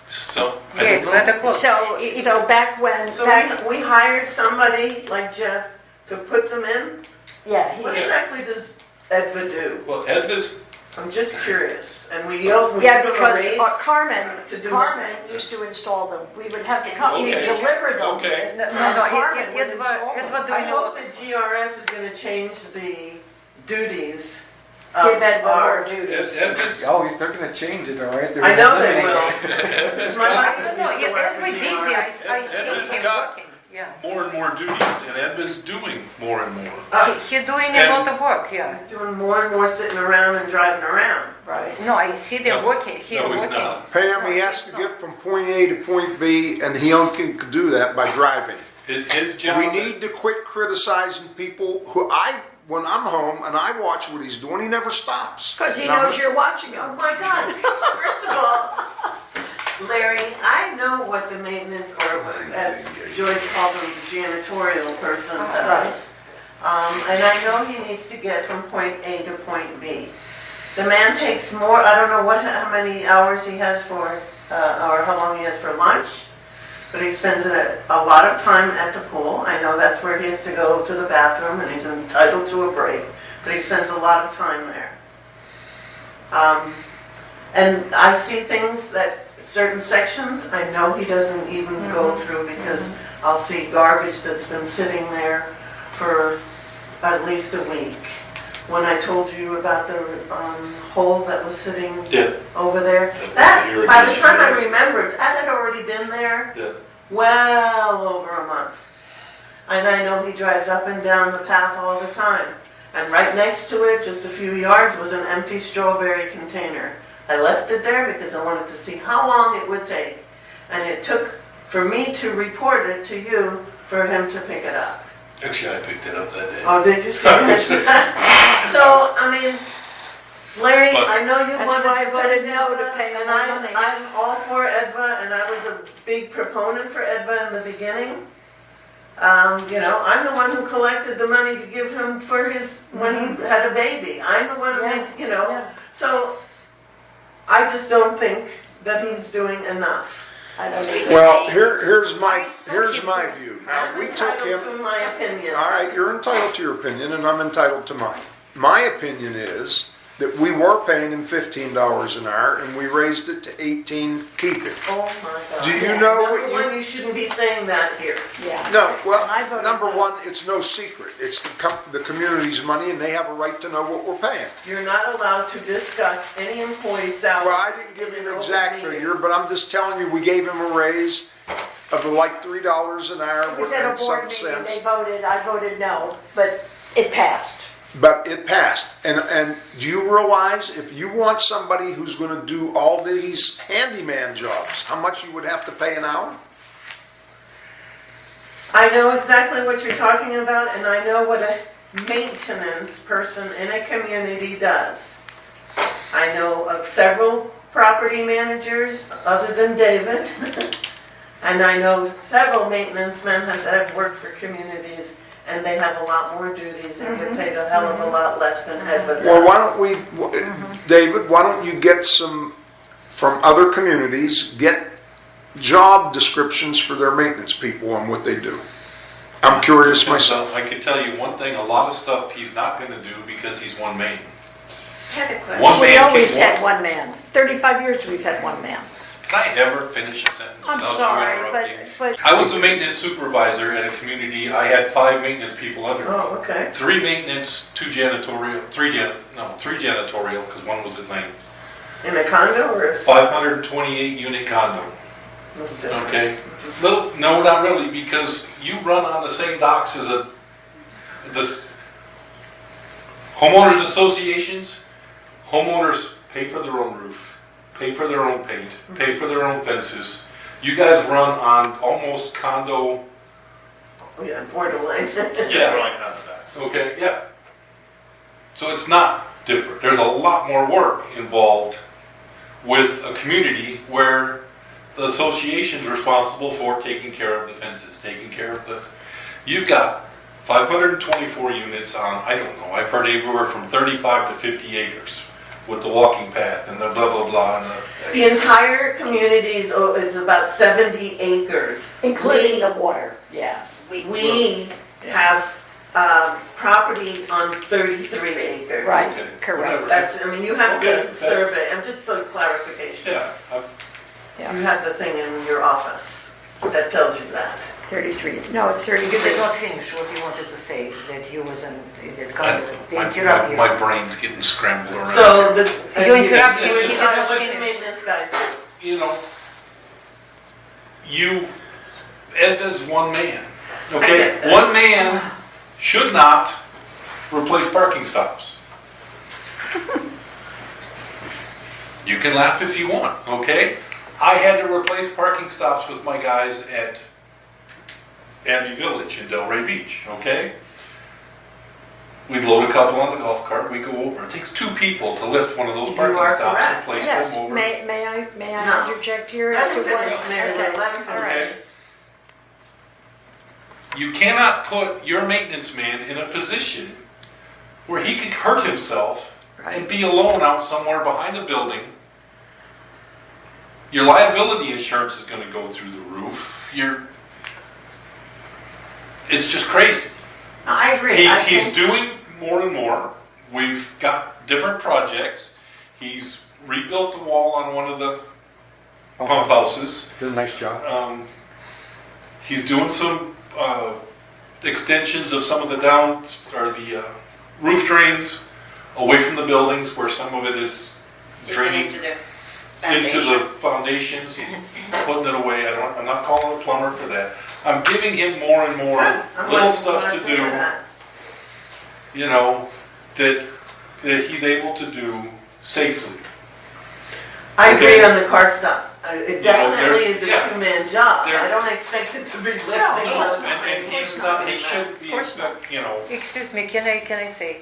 so. I Yeah, don't it's know. better quote. So back when, So we back, hired somebody like Jeff to put them in? yeah, What he, exactly does Edva do? Well, Edvis, I'm just curious. And we also, we yeah, give them a because raise? Carmen to do used to install them. We would have the company Okay. deliver them. Okay. No, and no, Carmen would install it them. was I doing a hope lot. the GRS is gonna change the duties Give of Ed more our... duties. Edvis, Oh, they're gonna change it, all right? They're I know they eliminating will. it. Because my I husband don't know, used to work Ed for was busy, I GRS. see him Scott. working, yeah. more and more duties, and Edvis doing more and more. He doing a And- lot of work, yeah. He's doing more and more sitting around and driving around. Right. No, I see them working, he's No, he's working. not. Pam, he has to get from point A to point B, and he only can do that by driving. His job. We need to quit criticizing people when I'm home and I watch what he's doing, he never stops. Because he Now, knows you're watching Oh him. my God. First of all, Larry, I know what the maintenance, or as Joyce called him, the janitorial person does. And I know he needs to get from point A to point B. The man takes more, I don't know how many hours he has for, or how long he has for lunch, but he spends a lot of time at the pool. I know that's where he has to go to the bathroom, and he's entitled to a break, but he spends a lot of time there. And I see things that, certain sections, I know he doesn't even go through, because I'll see garbage that's been sitting there for at least a week. When I told you about the hole that was sitting Yeah. over there, That that, was by the time I irrigation. remembered, that had already been there Yeah. well over a month. And I know he drives up and down the path all the time. And right next to it, just a few yards, was an empty strawberry container. I left it there because I wanted to see how long it would take. And it took for me to report it to you for him to pick it up. Actually, I picked it up that day. Oh, did you see that? So, I mean, Larry, But- I know you That's wanted why I to voted defend no to Edva, pay him and more money. I'm all for Edva, and I was a big proponent for Edva in the beginning. I'm the one who collected the money to give him for his, when he had a baby. I'm the one who Yeah, made, yeah. So I just don't think that he's doing enough. I don't know. Well, here's my view. Now, I'm we took him. entitled to my opinion. All right, you're entitled to your opinion, and I'm entitled to mine. My opinion is that we were paying him $15 an hour, and we raised it to 18. Keep it. Oh my God. Do you know what Number you? one, you shouldn't be saying that here. Yeah. No, well, I voted number no. one, it's no secret. It's the community's money, and they have a right to know what we're paying. You're not allowed to discuss any employee's salary. Well, I didn't give you in an open exact meeting. figure, but I'm just telling you, we gave him a raise of like $3 an hour It was at a and some board meeting, cents. I voted no, but it passed. But it passed. And do you realize if you want somebody who's going to do all these handyman jobs, how much you would have to pay an hour? I know exactly what you're talking about, and I know what a maintenance person in a community does. I know of several property managers other than David, and I know several maintenance men that have worked for communities, and they have a lot more duties and get paid a hell of a lot less than Edward does. Well, why don't we, David, why don't you get some, from other communities, get job descriptions for their maintenance people on what they do? I'm curious myself. I can tell you one thing, a lot of stuff he's not gonna do because he's one man. Had a question. One We man always can- had one man. 35 years we've had one man. Can I ever finish a sentence I'm without you sorry, interrupting? but I was a maintenance supervisor at a community, I had 5 maintenance people under me. Oh, okay. 3 maintenance, 2 janitorial, 3 janitorial, because one was at night. In a condo or a... 528 unit condo, okay? No, not really, because you run on the same docks as a this homeowners associations, homeowners pay for their own roof, pay for their own paint, pay for their own fences. You guys run on almost condo. Yeah, borderline. Yeah, we're like kind of that. Okay, yeah. So it's not different. There's a lot more work involved with a community where the association's responsible for taking care of the fences, taking care of the... You've got 524 units on, I don't know, I've heard anywhere from 35 to 50 acres with the walking path and the blah, blah, blah. And The entire community is about 70 acres. Including the water, yeah. We have property on 33 acres. Right, Okay, correct. whatever. That's, I mean, you have Okay, the survey, I'm just for clarification. Yeah, You have the thing in your office that tells you that. 33, no, it's 33. You did not finish what you wanted to say, that you was in, that kind of, they interrupt you. my brain's getting scrambled around. So the. You interrupt me, you you did not let the finish. maintenance guys do. You know, Ed is one man. I Okay, get that. one man should not replace parking stops. You can laugh if you want, okay? I had to replace parking stops with my guys at Abbey Village in Delray Beach, okay? We load a couple on the golf cart, we go over. It takes two people to lift one of those You parking are stops and correct. place Yes, them over. may I No. interject here Let as to him what? finish, Mary Lou, let him all right. finish. Okay. You cannot put your maintenance man in a position where he could hurt himself and be alone out somewhere behind a building. Your liability insurance is going to go through the roof. It's just crazy. No, I agree. I He's think- doing more and more. We've got different projects. He's rebuilt the wall on one of the pump houses. Did a nice job. He's doing some extensions of some of the roof drains away from the buildings where some of it is draining Into the into the foundation. foundations. He's putting it away. I'm not calling a plumber for that. I'm giving him more and more I'm little glad- stuff glad to hear do, that. you know, that he's able to do safely. I agree Okay. on the car stops. It definitely is a yeah. two-man job. There- I don't expect it to be lifting No, those and he's not. He shouldn't be. You know. Excuse me, can I say,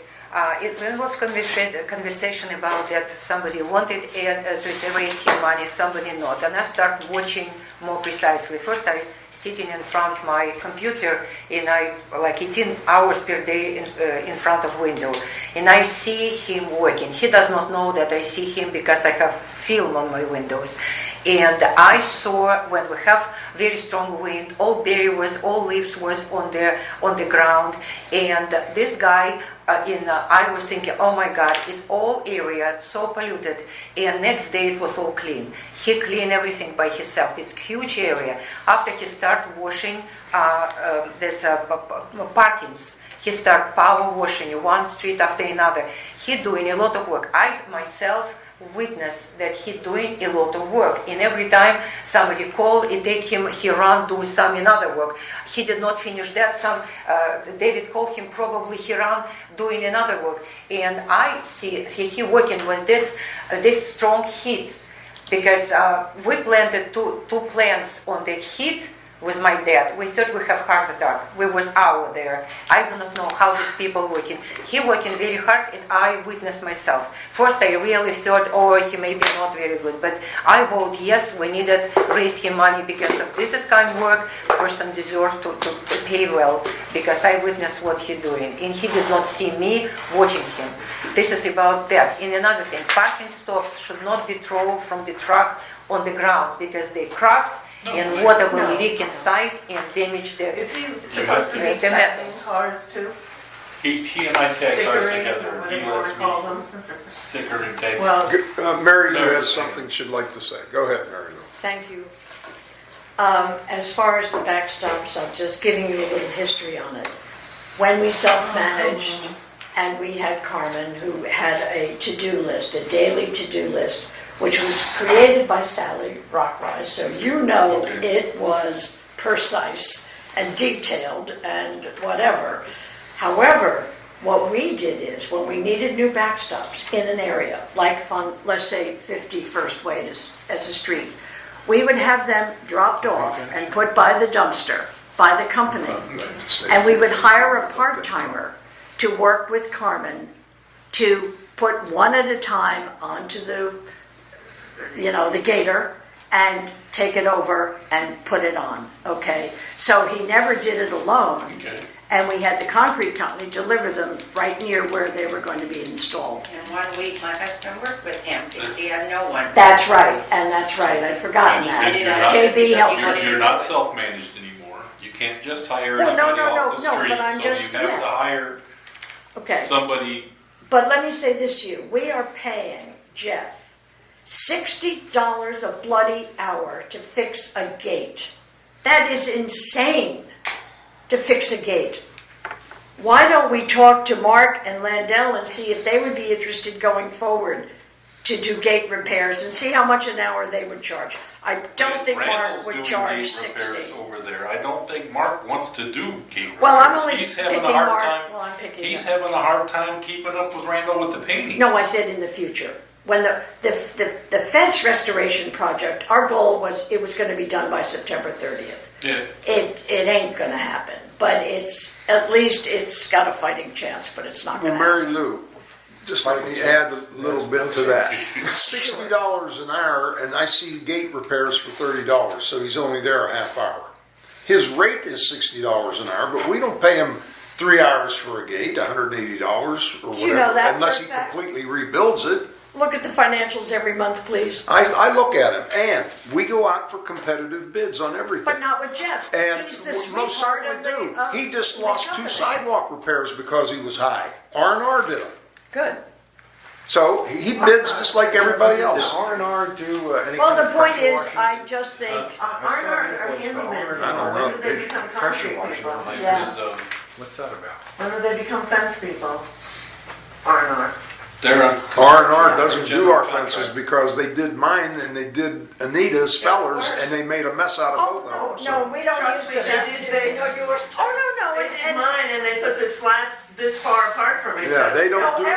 it was conversation about that somebody wanted to raise him money, somebody not, and I start watching more precisely. First, I sitting in front of my computer, and I like 18 hours per day in front of window, and I see him working. He does not know that I see him because I have film on my windows, and I saw when we have very strong wind, all leaves was on the ground, and this guy. I was thinking, oh my God, it's all area so polluted, and next day it was all clean. He cleaned everything by himself. It's huge area. After he started washing, there's parkings. He started power washing one street after another. He doing a lot of work. I myself witness that he's doing a lot of work, and every time somebody call, it take him, he run do some another work. He did not finish that. David called him, probably he run doing another work, and I see he working with this strong heat, because we planted two plants on that heat with my dad. We thought we have heart attack. We was out there. I do not know how these people working. He working very hard, and I witnessed myself. First, I really thought, oh, he may be not very good, but I vote yes. We needed raise him money because of this is kind of work. Person deserves to pay well, because I witnessed what he doing, and he did not see me watching him. This is about that. And another thing, parking stops should not be thrown from the truck on the ground, because they cracked. And water will leak inside and damage the. Is he supposed to be the metal. tagging cars too? He and I tags ours Stickering, or together. He whatever you want lets to call me them. sticker and tag. Well, Mary Lou has something she'd like to say. Go ahead, Mary Lou. Thank you. As far as the backstops, I'm just giving you a little history on it. When we self-managed, and we had Carmen, who had a to-do list, a daily to-do list, which was created by Sally Rockwise, so you know it was precise and detailed and whatever. However, what we did is, when we needed new backstops in an area, like on, let's say, 51st Way as a street, we would have them dropped off and put by the dumpster, by the company. And we would hire a part-timer to work with Carmen to put one at a time onto the gator and take it over and put it on, okay? So he never did it alone. Okay. And we had the concrete company deliver them right near where they were going to be installed. And 1 week, my husband worked with him, because he had no one. That's right, I'd forgotten And that. he did You're it not- JB helped because me. You're not self-managed anymore. You can't just hire No, no, anybody no, off the no, street. but I'm just- So you have yeah. to hire Okay, somebody. but let me say this to you. We are paying Jeff $60 a bloody hour to fix a gate. That is insane, to fix a gate. Why don't we talk to Mark and Landell and see if they would be interested going forward to do gate repairs and see how much an hour they would charge? I don't think Mark Randall's would doing charge gate repairs 60. over there. I don't think Mark wants to do gate repairs. Well, I'm only He's having picking a hard Mark. time. Well, I'm picking He's him. having a hard time keeping up with Randall with the painting. No, I said in the future. When the fence restoration project, our goal was it was going to be done by September 30th. Yeah. It ain't going to happen, but at least it's got a fighting chance, but it's not Well, going to happen. Mary Lou, just let me add a little bit to that. $60 an hour, and I see gate repairs for $30, so he's only there a half hour. His rate is $60 an hour, but we don't pay him 3 hours for a gate, $180 or whatever, You know that unless for he a fact? completely rebuilds it. Look at the financials every month, please. I look at him, and we go out for competitive bids on everything. But not with Jeff. And He's the we most sweetheart certainly of the, do. of He just the lost 2 company. sidewalk repairs because he was high. R&R did them. Good. So he bids just like everybody else. Does R&R do any Well, kind the of point pressure is, washing? I just think, Are handymen. I don't know. When do they become Pressure concrete washing. people? Yeah. Is, What's that about? When do they become fence people? R&R. they're on. R&R doesn't do General our fences contract. because they did mine and they did Anita's spellers and they made a mess out of both oh, of them. no, we don't use Trust me, the they did yours. Oh, no, They and- did and- mine and they put the slats this far apart from each Yeah, other. they don't No, do.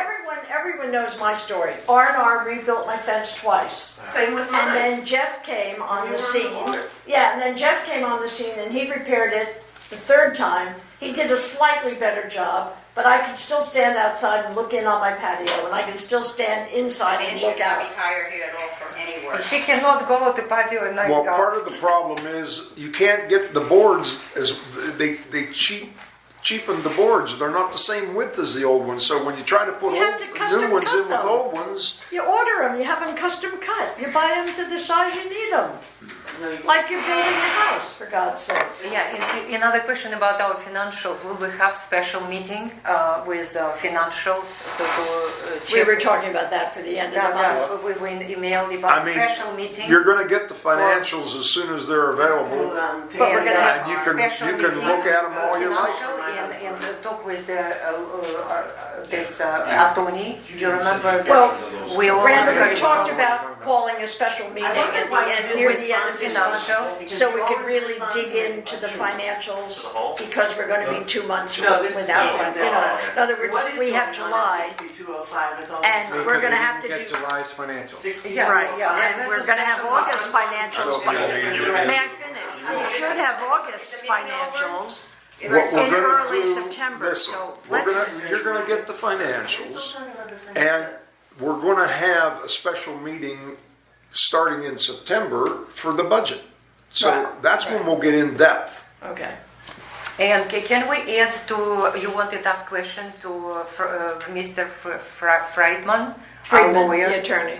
everyone knows my story. R&R rebuilt my fence twice. Same with mine. And then Jeff came on You the were scene. on board. Yeah, and then Jeff came on the scene and he repaired it the third time. He did a slightly better job, but I could still stand outside and look in on my patio, and I could still stand inside Man and should look not out. be hired here at all from anywhere. She cannot go to patio and not Well, go. part of the problem is you can't get the boards as they cheapened the boards. They're not the same width as the old ones. So when you try to put You have to custom new ones cut in with them. old ones, You order them, you have them custom cut. You buy them to the size you need them. Like you're building a house, for God's sake. Yeah, another question about our financials. Will we have special meeting with financials to We check? were talking about that for the end of the month. We emailed about I mean, special meeting. you're going to get the financials as soon as they're available. But we're gonna have And you can special look at them all you like. financial and talk with this attorney. You remember? Well, we Randall, we already talked about calling a special meeting at the end, near the end of this month, so we could really dig into the financials, because we're gonna be 2 months No, this is without, different. in other words, we have July, and we're gonna have to Get do, July's financials. Yeah, right, yeah, and we're gonna have August financials, but, may I finish? We should have August financials What we're in going early to do, September, listen, so you're going to get the financials, and we're going to have a special meeting starting in September for the budget. So Right, that's when we'll get in depth. Okay. And can we add to, you wanted to ask question to Mr. Friedman? Friedman, our lawyer, the attorney.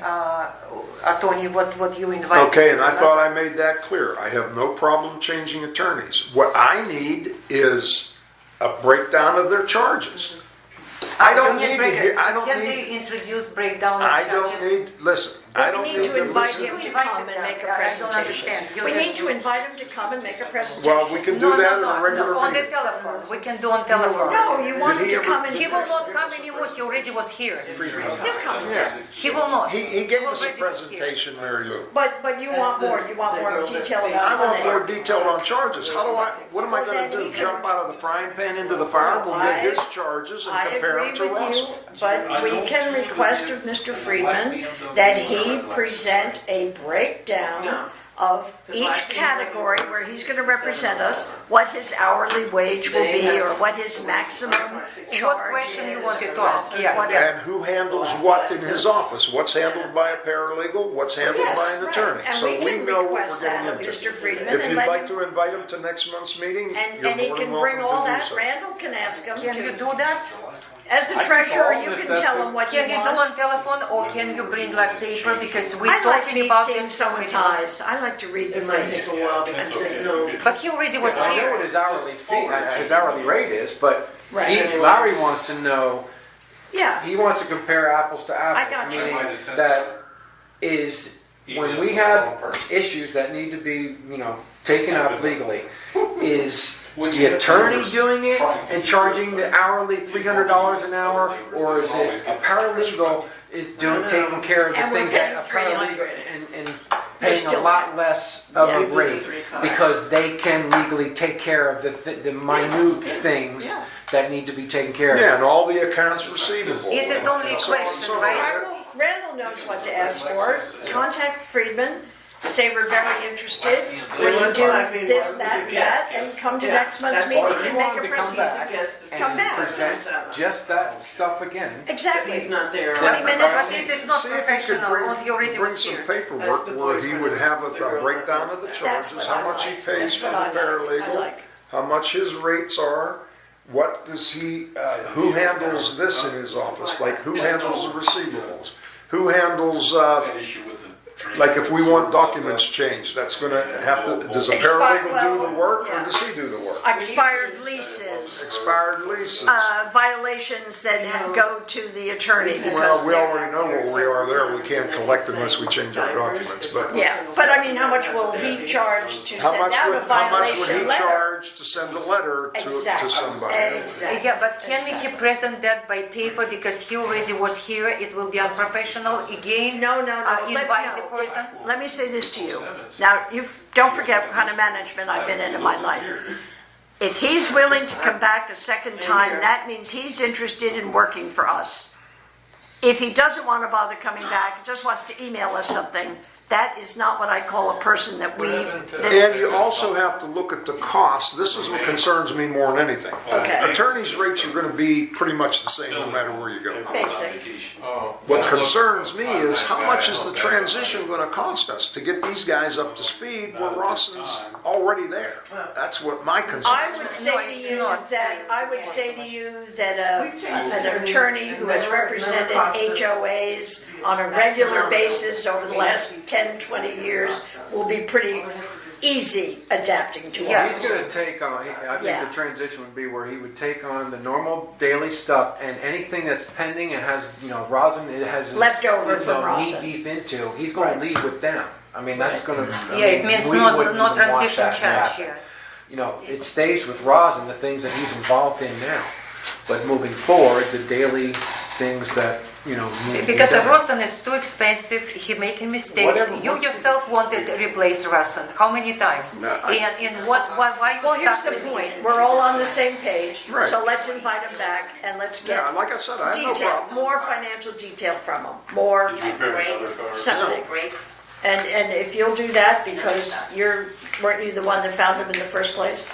Attorney, what you invited. Okay, and I thought I made that clear. I have no problem changing attorneys. What I need is a breakdown of their charges. I don't need to hear, I don't Can need, they introduce breakdown of I charges? don't need, listen, I don't We need need to to invite listen. him to Invited come and them. make a I don't presentation. understand. You We just- need to invite him to come and make a presentation. Well, we can do No, that no, at a no, regular no, on the meeting. telephone. We can do on telephone. No, you want Did him he to ever- come and He will not come anymore. He already was here. He'll come. Yeah, He will not. he gave will us a already was here. presentation, Mary Lou. But you want more. You want more detail I about want it. more detail on charges. What am I gonna do? Jump out of the frying pan into the fire? We'll get his charges and I compare agree them with to us. you, but we can request of Mr. Friedman that he present a breakdown of each category where he's going to represent us, what his hourly wage will be, or what his maximum What charge question you is. wanted to ask? Yeah, Whatever. yeah. And who handles what in his office? What's handled by a paralegal? What's handled Yes, by an right. attorney? And So we can know what we're request that getting of into. Mr. Friedman If and you'd let like him, to invite him to next month's meeting, you're and he more can than bring all welcome to do that. so. Randall can ask him Can you to. do that? As the I can treasurer, call him you if can that's tell it. him what you Can you do want. on telephone or can you bring like paper because we're I like talking about seeing this so someone's many. eyes. I like to read the It might face. take a while because there's no. But he already was I know here. what his hourly fee, his hourly rate is, but Right. Larry wants to know, Yeah. he wants to compare apples to apples. I got you. Meaning that is, when we have issues that need to be, taken up legally, is the attorney doing it and charging the hourly $300 an hour, or is it a paralegal is taking care of the And we're things that a paying paralegal $300. and paying a lot less of Yes. a rate because they can legally take care of the minute things Yeah. that need to be taken care of. Yeah, and all the accounts receivable. Is it only a and so on and question, so forth. right? Randall knows what to ask for. Contact Friedman, say we're very interested. Would you do this, that, that, and come to next month's meeting Or if you and want make a him to come presentation? back Come and back. present just that stuff again. Exactly. He's not there. 20 minutes. But is it not See if he could professional? When he already bring was some here. paperwork where he would have a breakdown of the charges, how much he pays for the paralegal, how much his rates are, what does he, who handles this in his office, like who handles the receivables, who handles, That issue with the tree. like if we want documents changed, that's gonna have to, does a paralegal do the work or does he do the work? Expired leases, Expired leases. violations that go to the attorney. Well, because we they're- already know where we are there, we can't collect unless we change our documents, but. Yeah, but I mean, how much will he charge to How send much out would, a how much would violation he letter? charge to send a letter to Exactly. somebody? Exactly. Yeah, but can Exactly. he present that by paper because he already was here? It will be unprofessional again. No, no, no. Invite the person. Let me say this to you. Now, don't forget what kind of management I've been in my life. If he's willing to come back a second time, that means he's interested in working for us. If he doesn't want to bother coming back, just wants to email us something, that is not what I call a person that we... And you also have to look at the cost. This is what concerns me more than anything. Okay. Attorneys' rates are going to be pretty much the same no matter where you go. Basic. What concerns me is how much is the transition going to cost us to get these guys up to speed where Rawson's already there? That's what my concern I is. would No, say it's to you not. that an attorney who has represented HOAs on a regular basis over the last 10, 20 years will be pretty easy adapting to Yeah. us. He's going to take on, I think Yeah. the transition would be where he would take on the normal daily stuff and anything that's pending and has, rosin, it has his, Left over from knee rosin. deep into, he's going Right. to leave with them. I mean, that's going to. Yeah, it means no transition charge here. It stays with rosin, the things that he's involved in now. But moving forward, the daily things that, need to be Because done. Rosen is too expensive, he making mistakes. Whatever You works. yourself wanted to replace Rosen. How many times? No, And why Well, you here's stuck the with point. him? We're all on the same page. Right. So let's invite him back and let's get Yeah, like I said, I have no detail, problem. more financial detail from him, more something. Breaks. And if you'll do that, because weren't you the one that found him in the first place?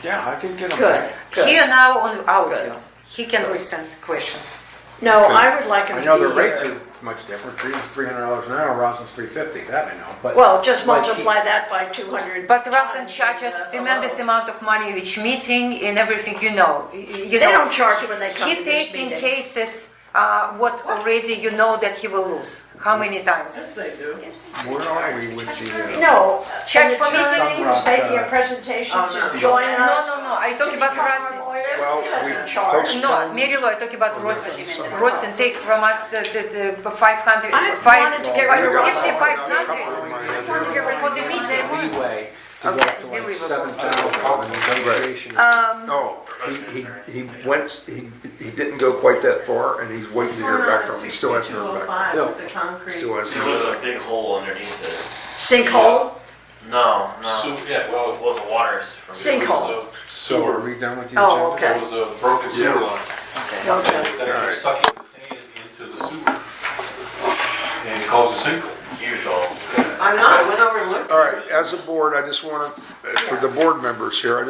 Yeah, I can get him Good, back. good. Here now on audio, Good. he can listen questions. No, I would like him I to know be the rates here. are much different. $300 an hour, rosin's $350. That I know. But Well, just like multiply that by 200. But Rosen times charges and, tremendous hello. amount of money each meeting and everything, You They know. don't charge when they come He to this taking meeting. cases what already you know that he will lose. How many times? Yes, they do. where are we with the? No, Check an for me. attorney who's making a presentation Oh, no. to join us. No, I talk about become our Rosen. lawyer. Well, He we doesn't charge. No, postponed. Mary Lou, I talk about Rosin. Rosin take from us the 500, I wanted to get rid of Rosin. 5,500 for the meeting. Leeway to Okay, go up to like believable. 7,000 negotiation. Oh, he went, he didn't go quite that far, and he's waiting to hear back from him. He still hasn't heard back. Still. The concrete. Still hasn't There was heard a big hole underneath it. Sinkhole? No, So, no. yeah, well, It was the waters from Sinkhole. it was a So are sewer. we done with the Oh, agenda? okay. It was a broken sewer line. Okay. It's actually sucking the sand into the sewer. And it caused a sinkhole. Huge hole. I know, I went over and looked. All right, as a board, I just want to, for the board members here,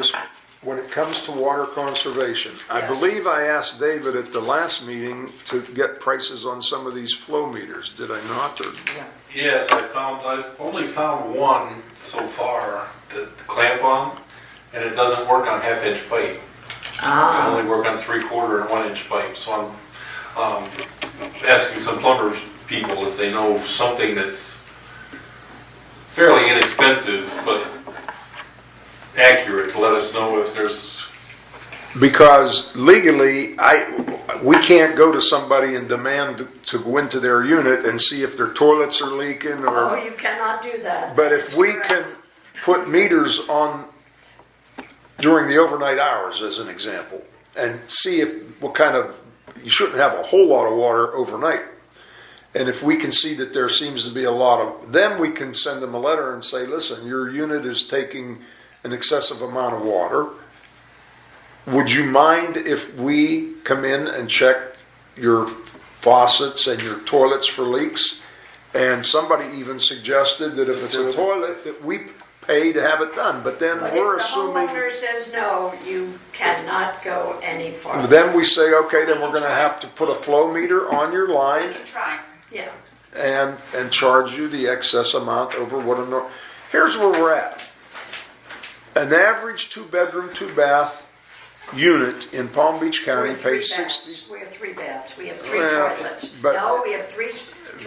when it comes to water conservation, I Yes. believe I asked David at the last meeting to get prices on some of these flow meters, did I not? Or Yes, I've only found one so far to clamp on, and it doesn't work on half-inch pipe. I only work on 3/4 and 1-inch pipe, so I'm asking some plumbers people if they know something that's fairly inexpensive, but accurate, to let us know if there's, Because legally, we can't go to somebody and demand to go into their unit and see if their toilets are leaking Oh, or, you cannot do that. but if we can put meters on during the overnight hours, as an example, and see what kind of, you shouldn't have a whole lot of water overnight. And if we can see that there seems to be a lot of, then we can send them a letter and say, listen, your unit is taking an excessive amount of water. Would you mind if we come in and check your faucets and your toilets for leaks? And somebody even suggested that if it's a toilet, that we pay to have it done. But then But we're if the assuming, homeowner says no, you cannot go any farther. then we say, okay, then we're going to have to put a flow meter on your line Try. Yeah. and charge you the excess amount over what a normal. Here's where we're at. An average 2-bedroom, 2-bath unit in Palm Beach We County have 3 pays baths. 60. We have 3 baths. We have 3 Well, toilets. but- No, we have three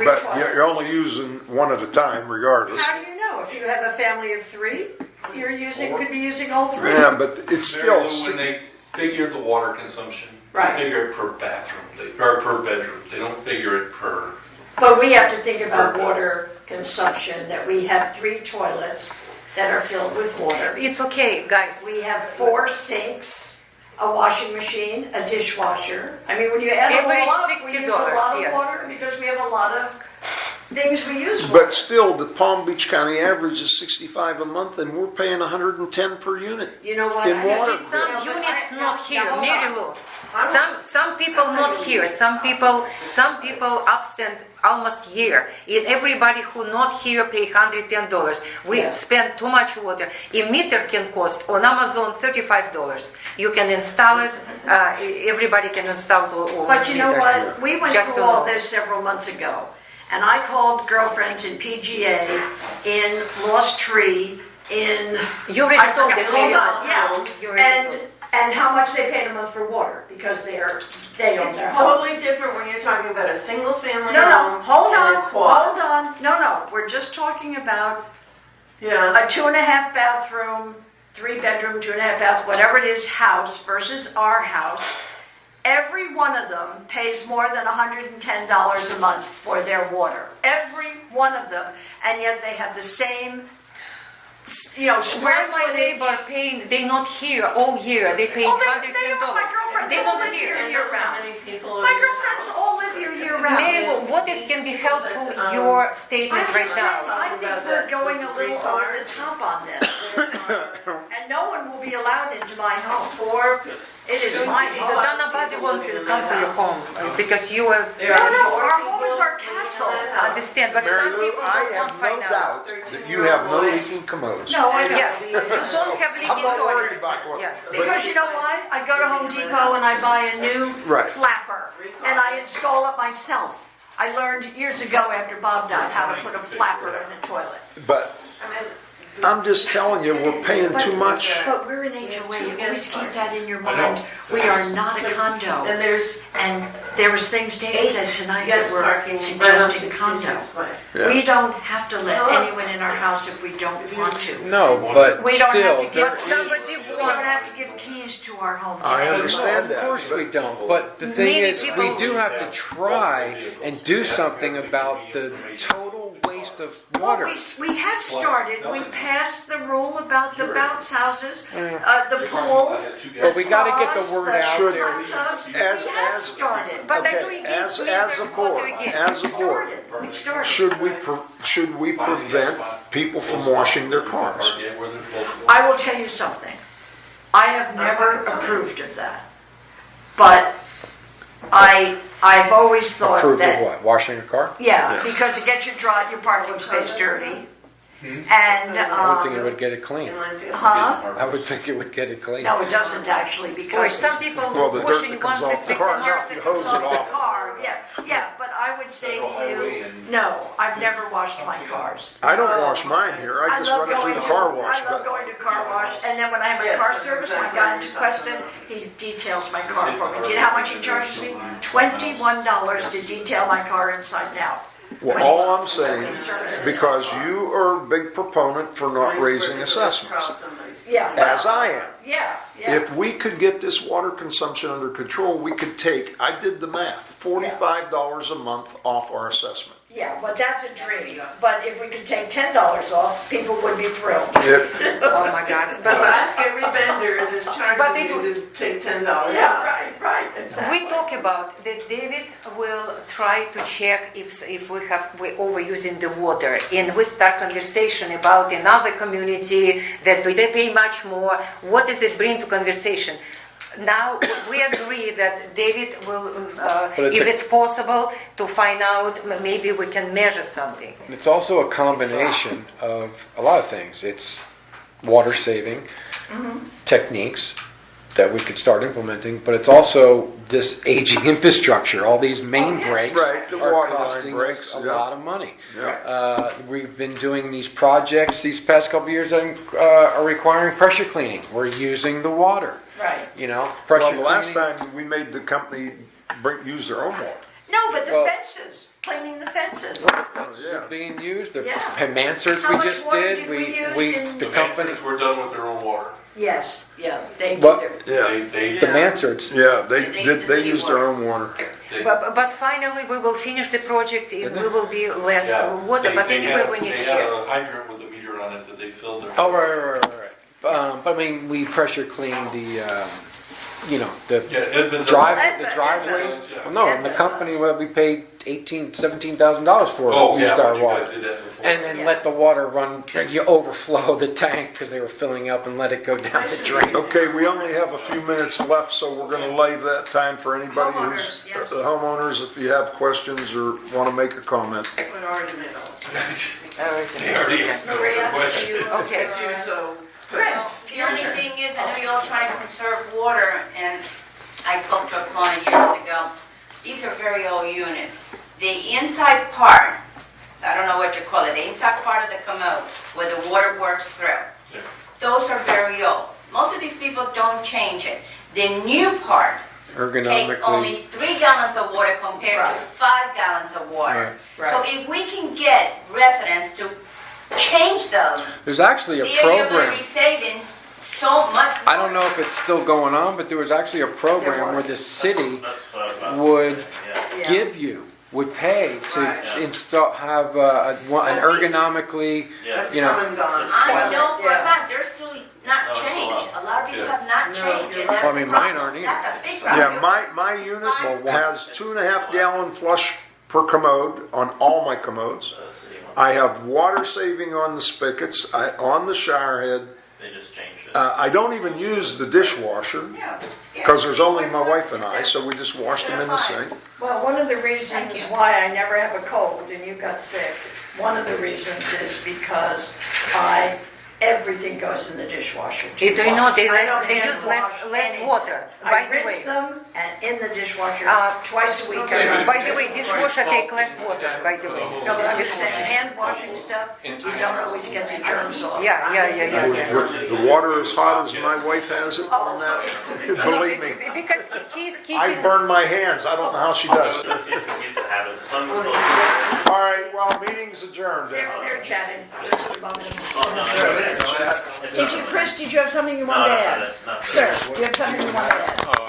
But toilets. you're only using one at a time regardless. How do you know? If you have a family of 3, could be using all 3. Yeah, but it's still when 60. they figure the water consumption, Right. they figure it per bathroom, or per bedroom. They don't figure it per, But we have to think about water consumption, that we have 3 toilets that are filled with water. It's okay, guys. We have 4 sinks, a washing machine, a dishwasher. I mean, when you add it Average all up, we use a $60, lot of yes. water because we have a lot of things we use. But still, the Palm Beach County average is 65 a month, and we're paying 110 per unit. You know what? In water. Some but units I- not here, now, hold Mary on. Lou. Some people not here. Some people absent almost year. And everybody who not here pay $110. We Yes. spend too much water. A meter can cost on Amazon $35. You can install it. Everybody can install all But you know meters. what? We went Just through to all know. this several months ago. And I called girlfriends in PGA, in Lost Tree, in... You already I told forgot- that, hold Mary Lou. on, yeah. You already told. And how much they paid a month for water, because they own It's their totally homes. different when you're talking about a single family No, home. hold and on, a quad. hold on. No, we're just talking about Yeah. a 2.5 bathroom, 3 bedroom, 2.5 bath, whatever it is, house versus our house. Every one of them pays more than $110 a month for their water. Every one of them. And yet they have the same, Where square my footage. neighbor paying, they not here all year. They pay Oh, $110. my girlfriends They all not live here. here And year how round. many people are My in the girlfriends house? all live here year round. Mary Lou, what is can be helpful your statement I'm right just saying, now? I think we're going a little over the top on this. And no one will be allowed into my home. 4. It is my So home. nobody want to come to your home because you are. There No, are no, 4 our people home is our in castle. that house. Understand, but Mary some Lou, people I don't want have to no find out. doubt that you have no leaking commodes. No, I don't. Yes, don't have leaking I'm not worried toilets. about what. Yes. Because you know why? I go to Home Depot and I buy a new Right. flapper and I install it myself. I learned years ago after Bob died how to put a flapper in the toilet. But I'm just telling you, we're paying too much. But we're an HOA. You always keep that in your mind. We are not a condo. And there's And there was things David said tonight that Guest were parking right on suggesting condo. 66 Way. Yeah. We don't have to let anyone in our house if we don't want to. No, but We don't still, have to give, somebody we don't have to give keys to our home. I to understand of that. course we don't. But the thing Many is, we people- do have to try and do something about the total waste of Well, water. we have started, we passed the rule about the bounce houses, the pools, the But we gotta get the spas, word the out there. hot tubs. We As- have as- started. But Okay, I do against as a sweepers, what board, do you get? as a board, We've started. should we prevent people from washing their cars? I will tell you something. I have never approved of that. But I've always thought Approved of that. what? Washing a car? Yeah, because it gets your parking space dirty. And, I would think it would get it clean. huh? I would think it would get it clean. No, it doesn't actually Or because. some people Well, the dirt washing that comes once off a the 6 car, months. you hose it off. Car, yeah, but I would say to you, no, I've never washed my cars. I don't wash mine here, I just run it through the car wash. I love going to car wash, and then when I have my car service, my guy in Queston, he details my car for me. Do you know how much he charges me? $21 to detail my car inside and out. Well, all I'm saying, because you are a big proponent for not raising assessments, Yeah. as I am. Yeah. If we could get this water consumption under control, we could take, I did the math, $45 a month off our assessment. Yeah, but that's a dream. But if we could take $10 off, people would be thrilled. Oh my God. But But ask every vendor that's But charging if- you to take $10 Yeah, off. right, exactly. we talk about that David will try to check if we're overusing the water, and we start conversation about another community that they pay much more. What does it bring to conversation? Now we agree that David will, But if it's possible, to find out maybe we can measure something. It's also a combination of a lot of things. It's water saving techniques that we could start implementing, but it's also this aging infrastructure. All these main breaks Right, the are water line costing breaks, us a yeah. lot of money. Yeah. We've been doing these projects these past couple of years that are requiring pressure cleaning. We're using the water. Right. You know, pressure Well, the last cleaning. time we made the company use their own water. No, but the Well- fences, cleaning the fences. Fences Yeah. are being used. The Yeah. Mansards How we much just water did. did we use in- The The company. companies were done with their own water. Yes, yeah, they do What? their. Yeah, They The Mansards. yeah, They they used their own water. But finally, we will finish the project, and we will be less Yeah. water. But They anyway, had- we need They to had check. a hydrant with a meter on it that they filled their. Oh, right. But I mean, we pressure clean the, the Yeah, Edmund. driveways. Yeah. Well, no, and the company, well, we paid $17,000 for it. Oh, We used yeah, our you water. guys did that before. And then let the water run, you overflow the tank because they were filling up and let it go down the drain. Okay, we only have a few minutes left, so we're gonna leave that time for anybody who's, Homeowners, yes. homeowners, if you have questions or wanna make a comment. It already made all. They already answered the question. Okay. It's you, so. Chris. The only thing is, I know you all try to conserve water, and I spoke to a client years ago. These are very old units. The inside part, I don't know what you call it, the inside part of the commode where the water works through, Yeah. those are very old. Most of these people don't change it. The new parts take only Ergonomically. 3 gallons of water compared to Right. 5 gallons of water. Right. So if we can get residents to change those, There's actually a you're going to program. be saving so much. I don't know if it's still going on, but there was actually a program where the city That's what I was about to would say, would pay to Right. install, have an ergonomically, That's you know. come and gone. I know for a Yeah. fact, they're still not No, it's a changed. lot. A lot of people Yeah. have not No, changed. you're and that's right. I mean, the mine problem. aren't either. That's a big problem. Yeah, my unit Well, one. has 2.5 gallon flush per commode on all my commodes. the city one. I have water saving on the spigots, on the shower head. They just changed it. I don't even use the dishwasher Yeah. because there's only my wife and I, so we just wash them in the sink. Well, one of the reasons why I never have a cold and you got sick, one of the reasons is because I everything goes in the dishwasher. Do you know they I don't use hand wash less anything. water? I By the rinse way, them and in the dishwasher Uh, twice a week. by the way, dishwasher take less water. By the way, No, but I'm just saying, dishwasher. hand washing stuff, you don't always get the germs off. The water as hot as my wife has it on that, believe me. Because he's I burn my hands, I don't know how she does. Used to have it. Some still. All right, well, meeting's adjourned then. They're chatting. Just a moment. Oh, no, Did you, Chris, did you have something you wanted to add? that's not. Sir, do you have something you want to add? Oh,